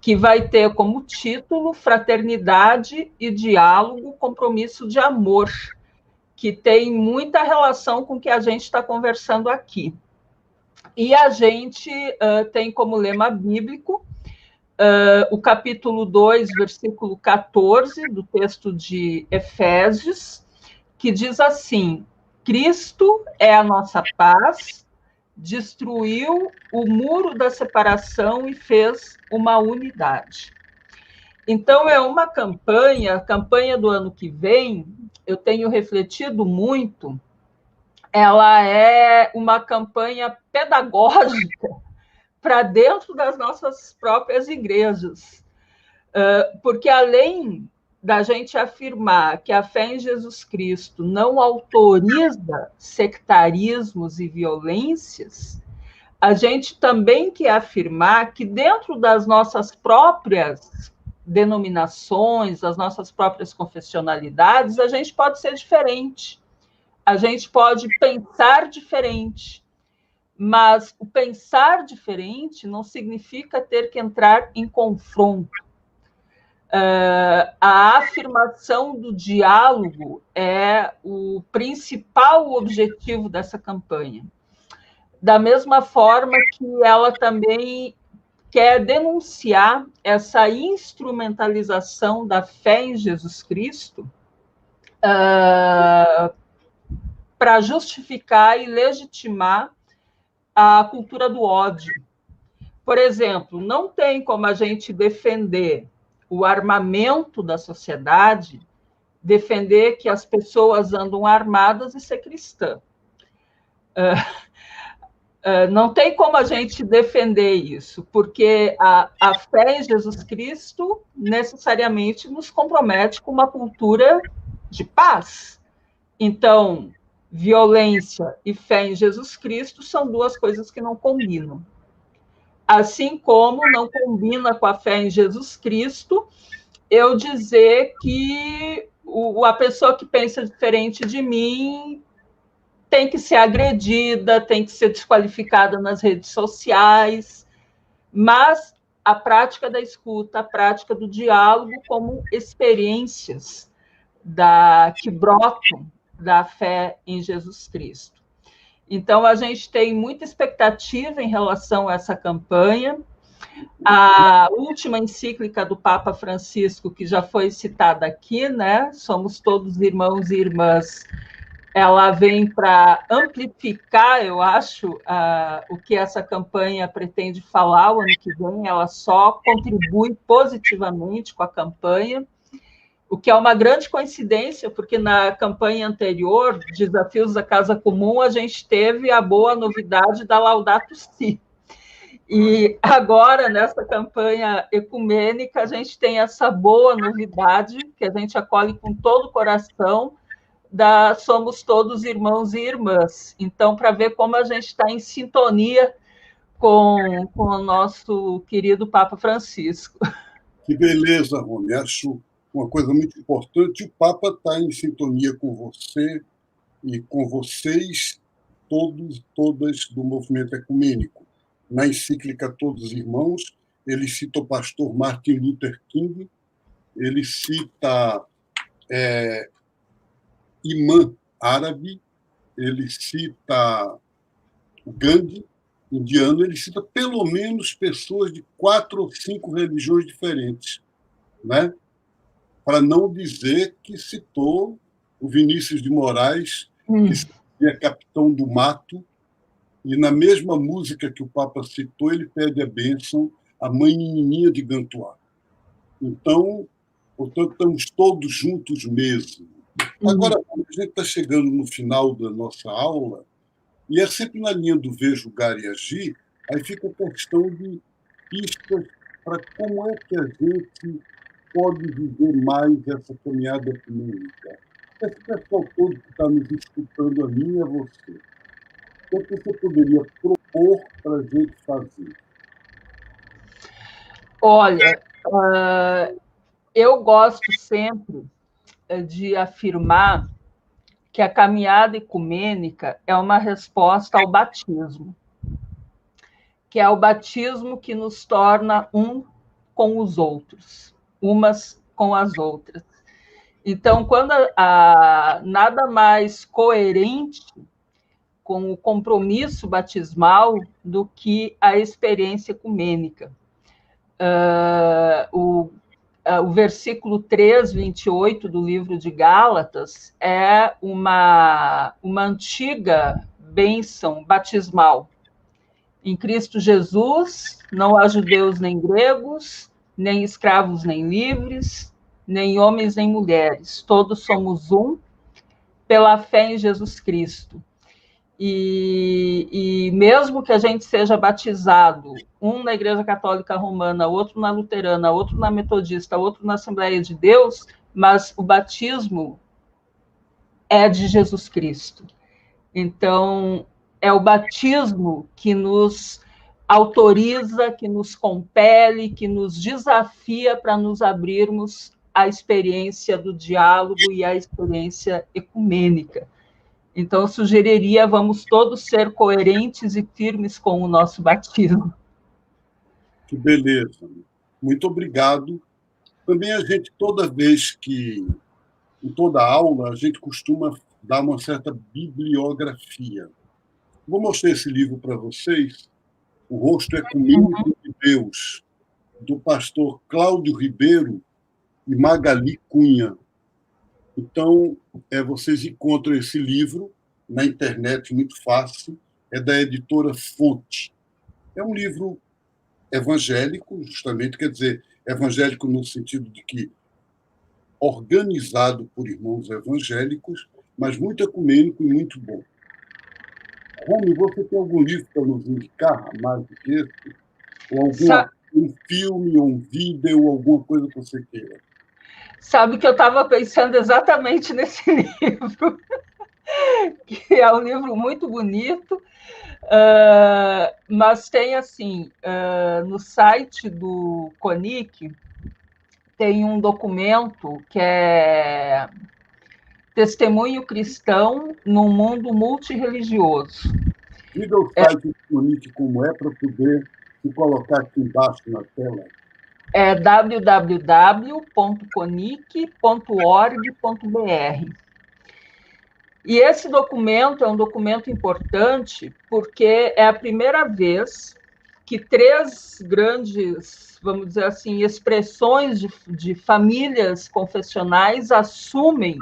que vai ter como título Fraternidade e Diálogo, Compromisso de Amor, que tem muita relação com o que a gente está conversando aqui. E a gente tem como lema bíblico o capítulo 2, versículo 14, do texto de Efésios, que diz assim: Cristo é a nossa paz, destruiu o muro da separação e fez uma unidade. Então, é uma campanha, a campanha do ano que vem, eu tenho refletido muito ela é uma campanha pedagógica para dentro das nossas próprias igrejas. Porque, além da gente afirmar que a fé em Jesus Cristo não autoriza sectarismos e violências, a gente também quer afirmar que, dentro das nossas próprias denominações, das nossas próprias confessionalidades, a gente pode ser diferente, a gente pode pensar diferente, mas o pensar diferente não significa ter que entrar em confronto. A afirmação do diálogo é o principal objetivo dessa campanha. Da mesma forma que ela também quer denunciar essa instrumentalização da fé em Jesus Cristo para justificar e legitimar a cultura do ódio. Por exemplo, não tem como a gente defender o armamento da sociedade, defender que as pessoas andam armadas e ser cristã. Não tem como a gente defender isso, porque a fé em Jesus Cristo necessariamente nos compromete com uma cultura de paz. Então, violência e fé em Jesus Cristo são duas coisas que não combinam. Assim como não combina com a fé em Jesus Cristo eu dizer que a pessoa que pensa diferente de mim tem que ser agredida, tem que ser desqualificada nas redes sociais, mas a prática da escuta, a prática do diálogo como experiências que brotam da fé em Jesus Cristo. Então, a gente tem muita expectativa em relação a essa campanha. A última encíclica do Papa Francisco, que já foi citada aqui, né? Somos todos irmãos e irmãs, ela vem para amplificar, eu acho, o que essa campanha pretende falar o ano que vem. Ela só contribui positivamente com a campanha, o que é uma grande coincidência, porque na campanha anterior, Desafios da Casa Comum, a gente teve a boa novidade da Laudato Si. E agora, nessa campanha ecumênica, a gente tem essa boa novidade, que a gente acolhe com todo o coração, Somos Todos Irmãos e Irmãs. Então, para ver como a gente está em sintonia com o nosso querido Papa Francisco.
Que beleza, Rony. Acho uma coisa muito importante. O Papa está em sintonia com você e com vocês, todos, todas do movimento ecumênico. Na encíclica Todos Irmãos, ele cita o pastor Martin Luther King, ele cita imã árabe, ele cita o Gandhi, indiano, ele cita pelo menos pessoas de 4 ou 5 religiões diferentes, né? Para não dizer que citou o Vinícius de Moraes, que é capitão do mato, e na mesma música que o Papa citou, ele pede a bênção à mãe Nininha de Gantuá. Então, portanto, estamos todos juntos mesmo. Agora, a gente está chegando no final da nossa aula, e é sempre na linha do ver, julgar e agir, aí fica a questão de pistas para como é que a gente pode viver mais essa caminhada ecumênica. Esse pessoal todo que está nos escutando, a mim e a você, o que você poderia propor para a gente fazer?
Olha, eu gosto sempre de afirmar que a caminhada ecumênica é uma resposta ao batismo, que é o batismo que nos torna um com os outros, umas com as outras. Então, quando nada mais coerente com o compromisso batismal do que a experiência ecumênica. O versículo 3, 28 do livro de Gálatas é uma antiga bênção batismal. Em Cristo Jesus, não há judeus nem gregos, nem escravos nem livres, nem homens nem mulheres. Todos somos um pela fé em Jesus Cristo. E mesmo que a gente seja batizado, um na Igreja Católica Romana, outro na Luterana, outro na Metodista, outro na Assembleia de Deus, mas o batismo é de Jesus Cristo. Então, é o batismo que nos autoriza, que nos compele, que nos desafia para nos abrirmos à experiência do diálogo e à experiência ecumênica. Então, eu sugeriria, vamos todos ser coerentes e firmes com o nosso batismo.
Que beleza. Muito obrigado. Também a gente, toda vez que, em toda aula, a gente costuma dar uma certa bibliografia. Vou mostrar esse livro para vocês, O Rosto Ecumênico de Deus, do pastor Cláudio Ribeiro e Magali Cunha. Então, vocês encontram esse livro na internet, muito fácil, é da editora Fonte. É um livro evangélico, justamente, quer dizer, evangélico no sentido de que organizado por irmãos evangélicos, mas muito ecumênico e muito bom. Rony, você tem algum livro para nos indicar, mais do que esse? Ou um filme, ou um vídeo, ou alguma coisa que você queira?
Sabe que eu estava pensando exatamente nesse livro, que é um livro muito bonito, mas tem assim, no site do CONIC, tem um documento que é Testemunho Cristão num Mundo Multirreligioso.
Diga o site do CONIC como é, para poder se colocar aqui embaixo na tela.
É www.conic.org.br. E esse documento é um documento importante porque é a primeira vez que 3 grandes, vamos dizer assim, expressões de famílias confessionais assumem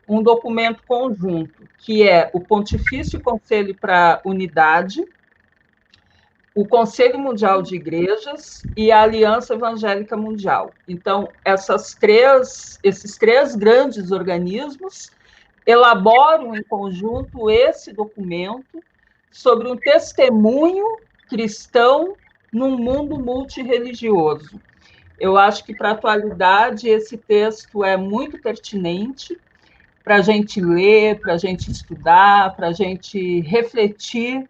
um documento conjunto, que é o Pontifício Conselho para a Unidade, o Conselho Mundial de Igrejas e a Aliança Evangélica Mundial. Então, esses 3 grandes organismos elaboram em conjunto esse documento sobre um testemunho cristão num mundo multirreligioso. Eu acho que, para a atualidade, esse texto é muito pertinente para a gente ler, para a gente estudar, para a gente refletir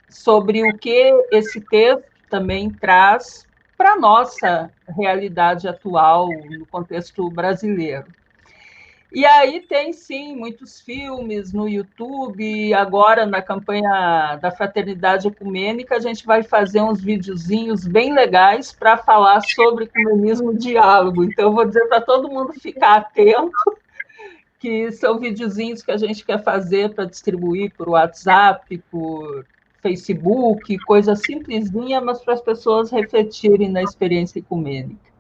sobre o que esse texto também traz para a nossa realidade atual, no contexto brasileiro. E aí tem, sim, muitos filmes no YouTube. Agora, na campanha da Fraternidade Ecumênica, a gente vai fazer uns videozinhos bem legais para falar sobre ecumenismo e diálogo. Então, eu vou dizer para todo mundo ficar atento, que são videozinhos que a gente quer fazer para distribuir por WhatsApp, por Facebook, coisa simplesinha, mas para as pessoas refletirem na experiência ecumênica.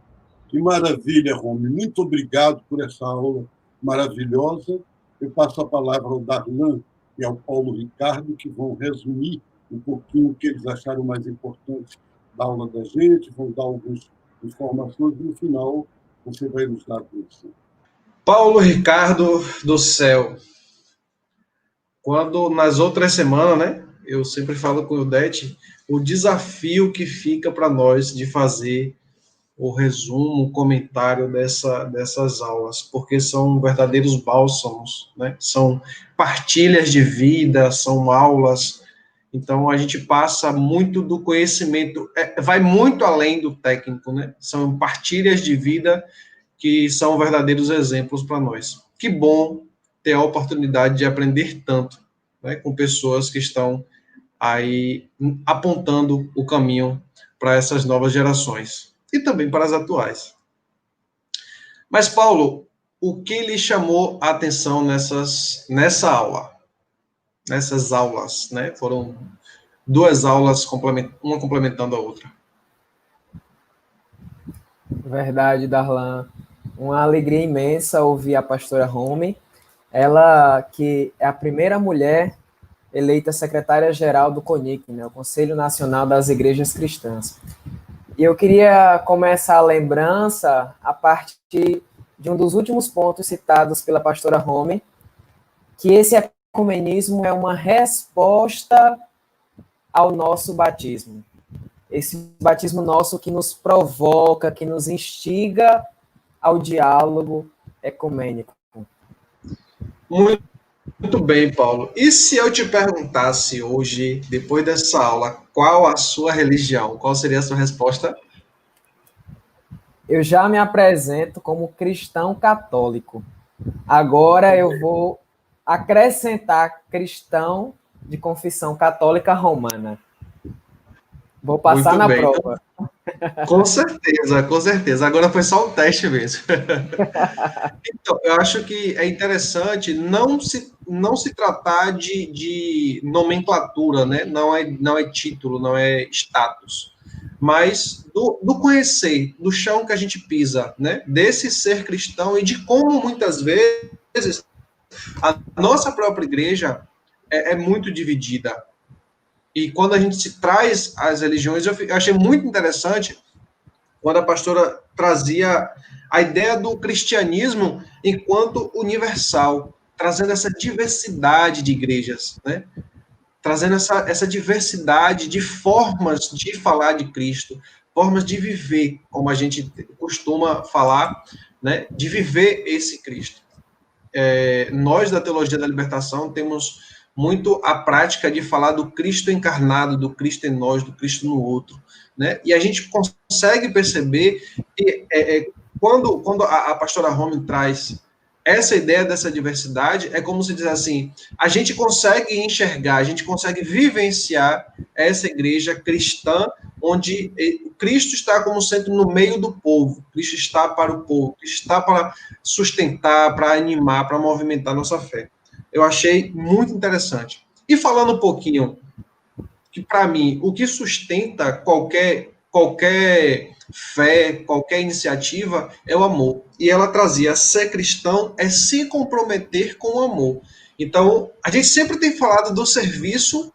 Que maravilha, Rony. Muito obrigado por essa aula maravilhosa. Eu passo a palavra ao Darlan e ao Paulo Ricardo, que vão resumir um pouquinho o que eles acharam mais importante da aula da gente, vão dar algumas informações e, no final, você vai nos dar a atenção.
Paulo Ricardo do céu. Quando, nas outras semanas, né, eu sempre falo com o Dete, o desafio que fica para nós de fazer o resumo, o comentário dessas aulas, porque são verdadeiros bálsamos, né? São partilhas de vida, são aulas, então a gente passa muito do conhecimento, vai muito além do técnico, né? São partilhas de vida que são verdadeiros exemplos para nós. Que bom ter a oportunidade de aprender tanto, né, com pessoas que estão aí apontando o caminho para essas novas gerações e também para as atuais. Mas, Paulo, o que lhe chamou a atenção nessa aula? Nessas aulas, né? Foram 2 aulas, uma complementando a outra.
Verdade, Darlan. Uma alegria imensa ouvir a pastora Rome, ela que é a primeira mulher eleita secretária-geral do CONIC, né, o Conselho Nacional das Igrejas Cristãs. E eu queria começar a lembrança a partir de um dos últimos pontos citados pela pastora Rome, que esse é ecumenismo é uma resposta ao nosso batismo. Esse batismo nosso que nos provoca, que nos instiga ao diálogo ecumênico.
Muito, muito bem, Paulo. E se eu te perguntasse hoje, depois dessa aula, qual a sua religião? Qual seria a sua resposta?
Eu já me apresento como cristão católico. Agora eu vou acrescentar cristão de confissão católica romana. Vou passar
Muito
na
bem.
prova.
Com certeza, com certeza. Agora foi só um teste mesmo. Então, eu acho que é interessante não se tratar de nomenclatura, né? Não é título, não é status, mas do conhecer, do chão que a gente pisa, né? Desse ser cristão e de como muitas vezes a nossa própria igreja é muito dividida. E quando a gente se traz as religiões, eu achei muito interessante quando a pastora trazia a ideia do cristianismo enquanto universal, trazendo essa diversidade de igrejas, né? Trazendo essa diversidade de formas de falar de Cristo, formas de viver, como a gente costuma falar, né? De viver esse Cristo. Nós, da Teologia da Libertação, temos muito a prática de falar do Cristo encarnado, do Cristo em nós, do Cristo no outro, né? E a gente consegue perceber que quando a pastora Romy traz essa ideia dessa diversidade, é como se diz assim, a gente consegue enxergar, a gente consegue vivenciar essa igreja cristã, onde Cristo está como centro no meio do povo, Cristo está para o povo, Cristo está para sustentar, para animar, para movimentar nossa fé. Eu achei muito interessante. E falando um pouquinho, que para mim, o que sustenta qualquer fé, qualquer iniciativa é o amor. E ela trazia ser cristão é se comprometer com o amor. Então, a gente sempre tem falado do serviço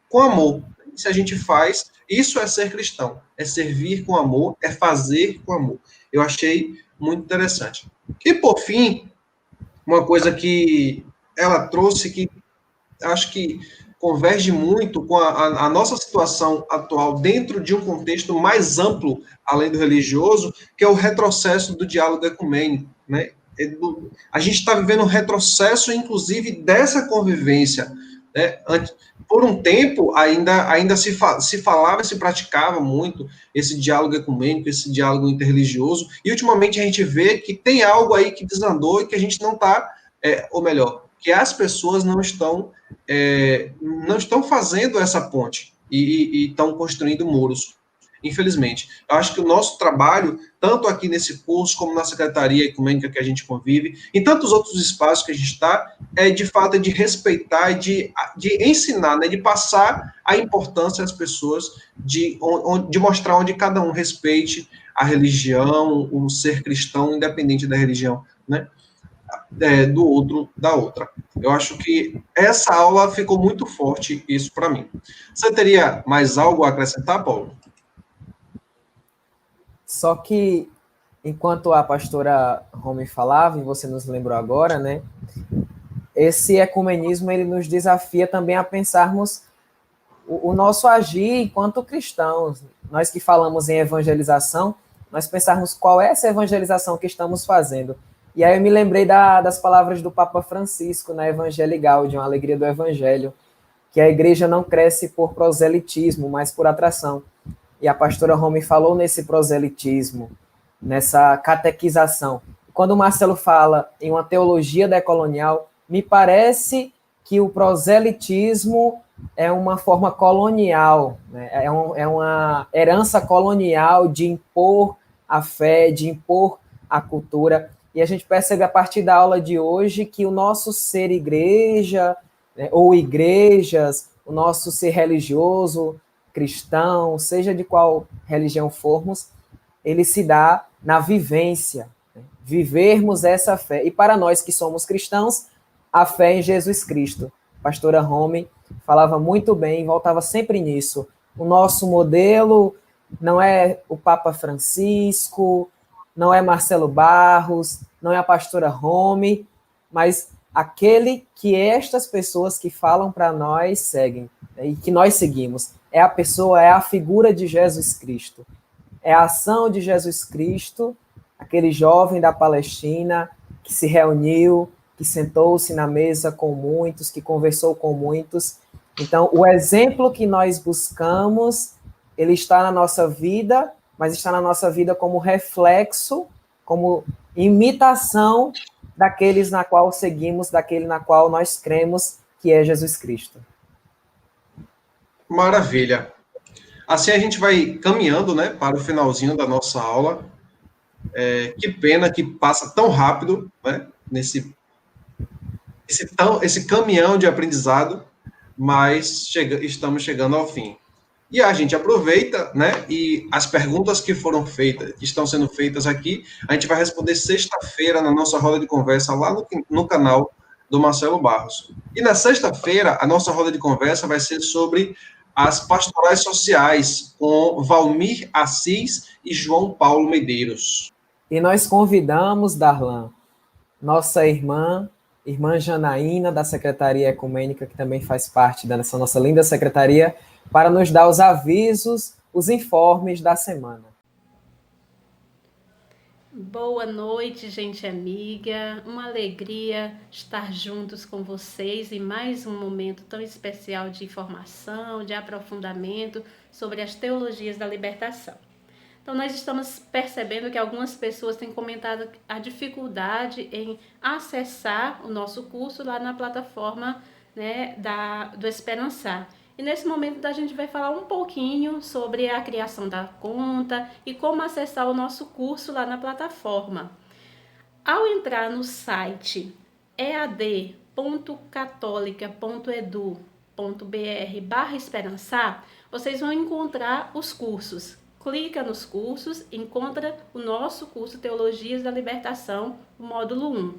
com amor. Se a gente faz, isso é ser cristão. É servir com amor, é fazer com amor. Eu achei muito interessante. E, por fim, uma coisa que ela trouxe que acho que converge muito com a nossa situação atual dentro de um contexto mais amplo, além do religioso, que é o retrocesso do diálogo ecumênico, né? A gente está vivendo um retrocesso, inclusive, dessa convivência, né? Por um tempo, ainda se falava, se praticava muito esse diálogo ecumênico, esse diálogo interreligioso, e ultimamente a gente vê que tem algo aí que desandou e que a gente não está, ou melhor, que as pessoas não estão fazendo essa ponte e estão construindo muros, infelizmente. Eu acho que o nosso trabalho, tanto aqui nesse curso, como na Secretaria Ecumênica que a gente convive, em tantos outros espaços que a gente está, de fato, de respeitar e de ensinar, né, de passar a importância às pessoas, de mostrar onde cada um respeite a religião, o ser cristão, independente da religião, né? Do outro, da outra. Eu acho que essa aula ficou muito forte, isso para mim. Você teria mais algo a acrescentar, Paulo?
Só que, enquanto a pastora Romy falava, e você nos lembrou agora, né? Esse ecumenismo, ele nos desafia também a pensarmos o nosso agir enquanto cristãos. Nós que falamos em evangelização, nós pensarmos qual é essa evangelização que estamos fazendo. E aí eu me lembrei das palavras do Papa Francisco na Evangelii Gaudium, a alegria do Evangelho, que a igreja não cresce por proselitismo, mas por atração. E a pastora Romy falou nesse proselitismo, nessa catequização. Quando o Marcelo fala em uma teologia decolonial, me parece que o proselitismo é uma forma colonial, né? É uma herança colonial de impor a fé, de impor a cultura. E a gente percebe a partir da aula de hoje que o nosso ser igreja, né, ou igrejas, o nosso ser religioso, cristão, seja de qual religião formos, ele se dá na vivência, né? Vivermos essa fé. E para nós que somos cristãos, a fé em Jesus Cristo. A pastora Romy falava muito bem, voltava sempre nisso. O nosso modelo não é o Papa Francisco, não é Marcelo Barros, não é a pastora Romy, mas aquele que estas pessoas que falam para nós seguem, né, e que nós seguimos. É a pessoa, é a figura de Jesus Cristo. É a ação de Jesus Cristo, aquele jovem da Palestina que se reuniu, que sentou-se na mesa com muitos, que conversou com muitos. Então, o exemplo que nós buscamos, ele está na nossa vida, mas está na nossa vida como reflexo, como imitação daqueles na qual seguimos, daquele na qual nós cremos, que é Jesus Cristo.
Maravilha. Assim a gente vai caminhando, né, para o finalzinho da nossa aula. Que pena que passa tão rápido, né, esse caminhão de aprendizado, mas estamos chegando ao fim. E a gente aproveita, né, e as perguntas que foram feitas, que estão sendo feitas aqui, a gente vai responder sexta-feira na nossa roda de conversa lá no canal do Marcelo Barros. E na sexta-feira, a nossa roda de conversa vai ser sobre as pastorais sociais, com Valmir Assis e João Paulo Medeiros.
E nós convidamos, Darlan, nossa irmã Janaína, da Secretaria Ecumênica, que também faz parte dessa nossa linda secretaria, para nos dar os avisos, os informes da semana.
Boa noite, gente amiga. Uma alegria estar juntos com vocês em mais um momento tão especial de informação, de aprofundamento sobre as teologias da libertação. Então, nós estamos percebendo que algumas pessoas têm comentado a dificuldade em acessar o nosso curso lá na plataforma, né, do Esperançar. E nesse momento a gente vai falar um pouquinho sobre a criação da conta e como acessar o nosso curso lá na plataforma. Ao entrar no site ead.catolica.edu.br/esperançar, vocês vão encontrar os cursos. Clica nos cursos, encontra o nosso curso Teologias da Libertação, o módulo 1.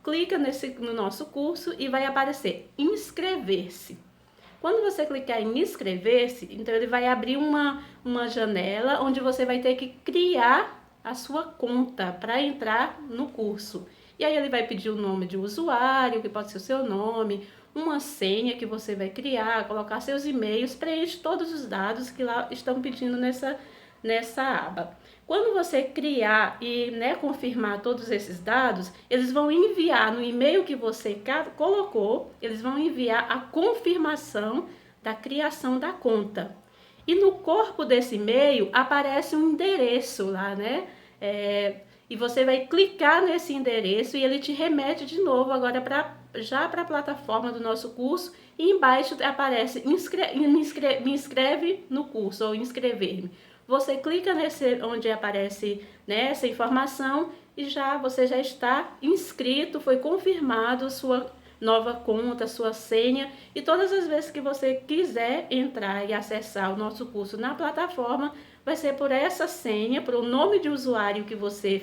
Clica no nosso curso e vai aparecer inscrever-se. Quando você clicar em inscrever-se, então ele vai abrir uma janela onde você vai ter que criar a sua conta para entrar no curso. E aí ele vai pedir o nome de usuário, que pode ser o seu nome, uma senha que você vai criar, colocar seus e-mails, preenche todos os dados que lá estão pedindo nessa aba. Quando você criar e confirmar todos esses dados, eles vão enviar no e-mail que você colocou, eles vão enviar a confirmação da criação da conta. E no corpo desse e-mail aparece um endereço lá, né? E você vai clicar nesse endereço e ele te remete de novo agora já para a plataforma do nosso curso, e embaixo aparece me inscreve no curso ou inscrever-me. Você clica onde aparece, né, essa informação e você já está inscrito, foi confirmado sua nova conta, sua senha, e todas as vezes que você quiser entrar e acessar o nosso curso na plataforma, vai ser por essa senha, por o nome de usuário que você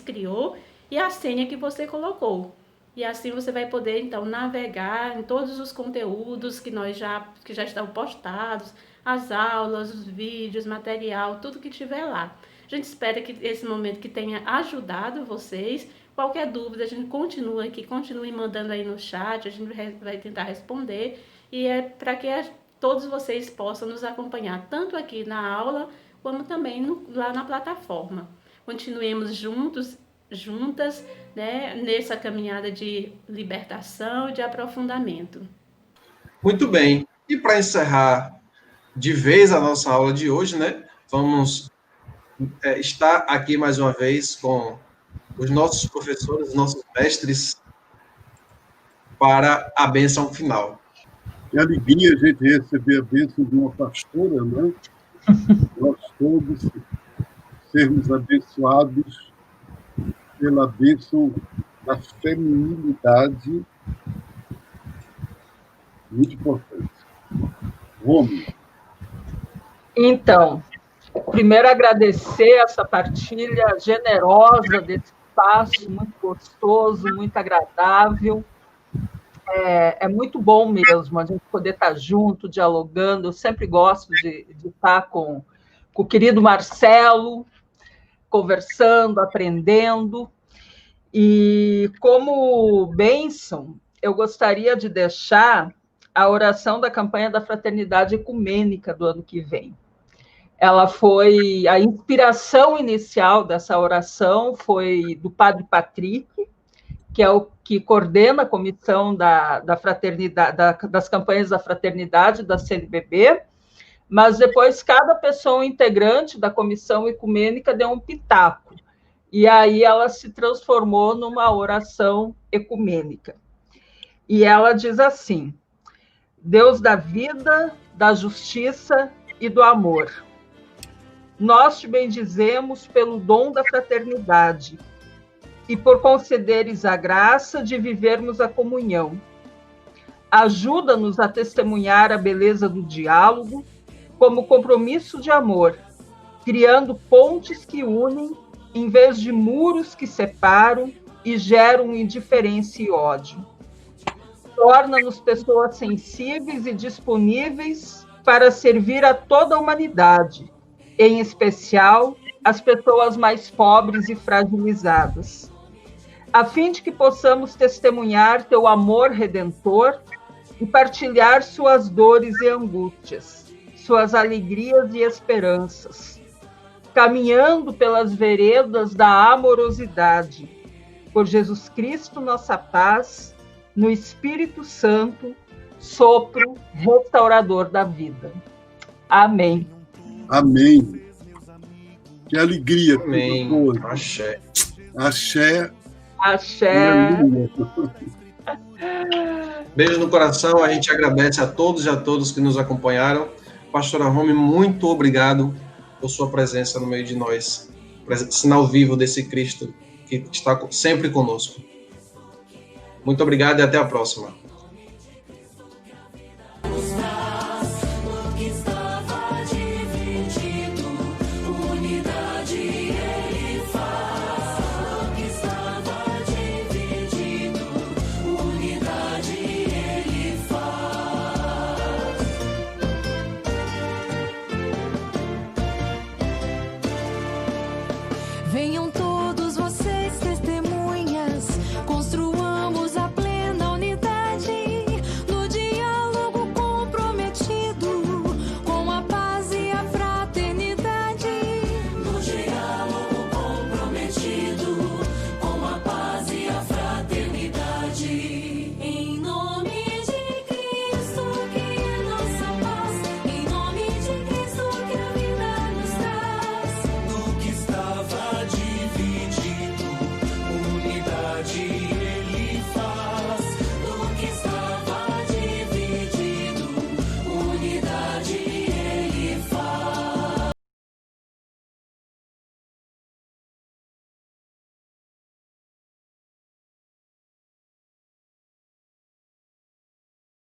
criou e a senha que você colocou. E assim você vai poder, então, navegar em todos os conteúdos que já estão postados, as aulas, os vídeos, material, tudo que tiver lá. A gente espera que esse momento que tenha ajudado vocês. Qualquer dúvida, a gente continua aqui, continue mandando aí no chat, a gente vai tentar responder. E é para que todos vocês possam nos acompanhar, tanto aqui na aula, como também lá na plataforma. Continuemos juntas, né, nessa caminhada de libertação e de aprofundamento.
Muito bem. E para encerrar de vez a nossa aula de hoje, né, vamos estar aqui mais uma vez com os nossos professores, os nossos mestres, para a bênção final.
Que alegria a gente receber a bênção de uma pastora, né? Nós todos sermos abençoados pela bênção da feminilidade, muito importante. Rômulo.
Então, primeiro agradecer essa partilha generosa desse espaço, muito gostoso, muito agradável. É muito bom mesmo a gente poder estar junto, dialogando. Eu sempre gosto de estar com o querido Marcelo, conversando, aprendendo. E como bênção, eu gostaria de deixar a oração da campanha da Fraternidade Ecumênica do ano que vem. Ela foi, a inspiração inicial dessa oração foi do Padre Patrick, que é o que coordena a comissão da fraternidade, das campanhas da fraternidade da CNBB, mas depois cada pessoa integrante da comissão ecumênica deu um pitaco, e aí ela se transformou numa oração ecumênica. E ela diz assim: Deus da vida, da justiça e do amor, nós te bendizemos pelo dom da fraternidade e por concederes a graça de vivermos a comunhão. Ajuda-nos a testemunhar a beleza do diálogo como compromisso de amor, criando pontes que unem em vez de muros que separam e geram indiferença e ódio. Torna-nos pessoas sensíveis e disponíveis para servir a toda a humanidade, em especial as pessoas mais pobres e fragilizadas, a fim de que possamos testemunhar teu amor redentor e partilhar suas dores e angústias, suas alegrias e esperanças, caminhando pelas veredas da amorosidade, por Jesus Cristo, nossa paz, no Espírito Santo, sopro restaurador da vida. Amém.
Amém. Que alegria.
Amém. Axé.
Axé.
Axé.
Beijo no coração, a gente agradece a todos e a todos que nos acompanharam. Pastora Romy, muito obrigado por sua presença no meio de nós, sinal vivo desse Cristo que está sempre conosco. Muito obrigado e até a próxima.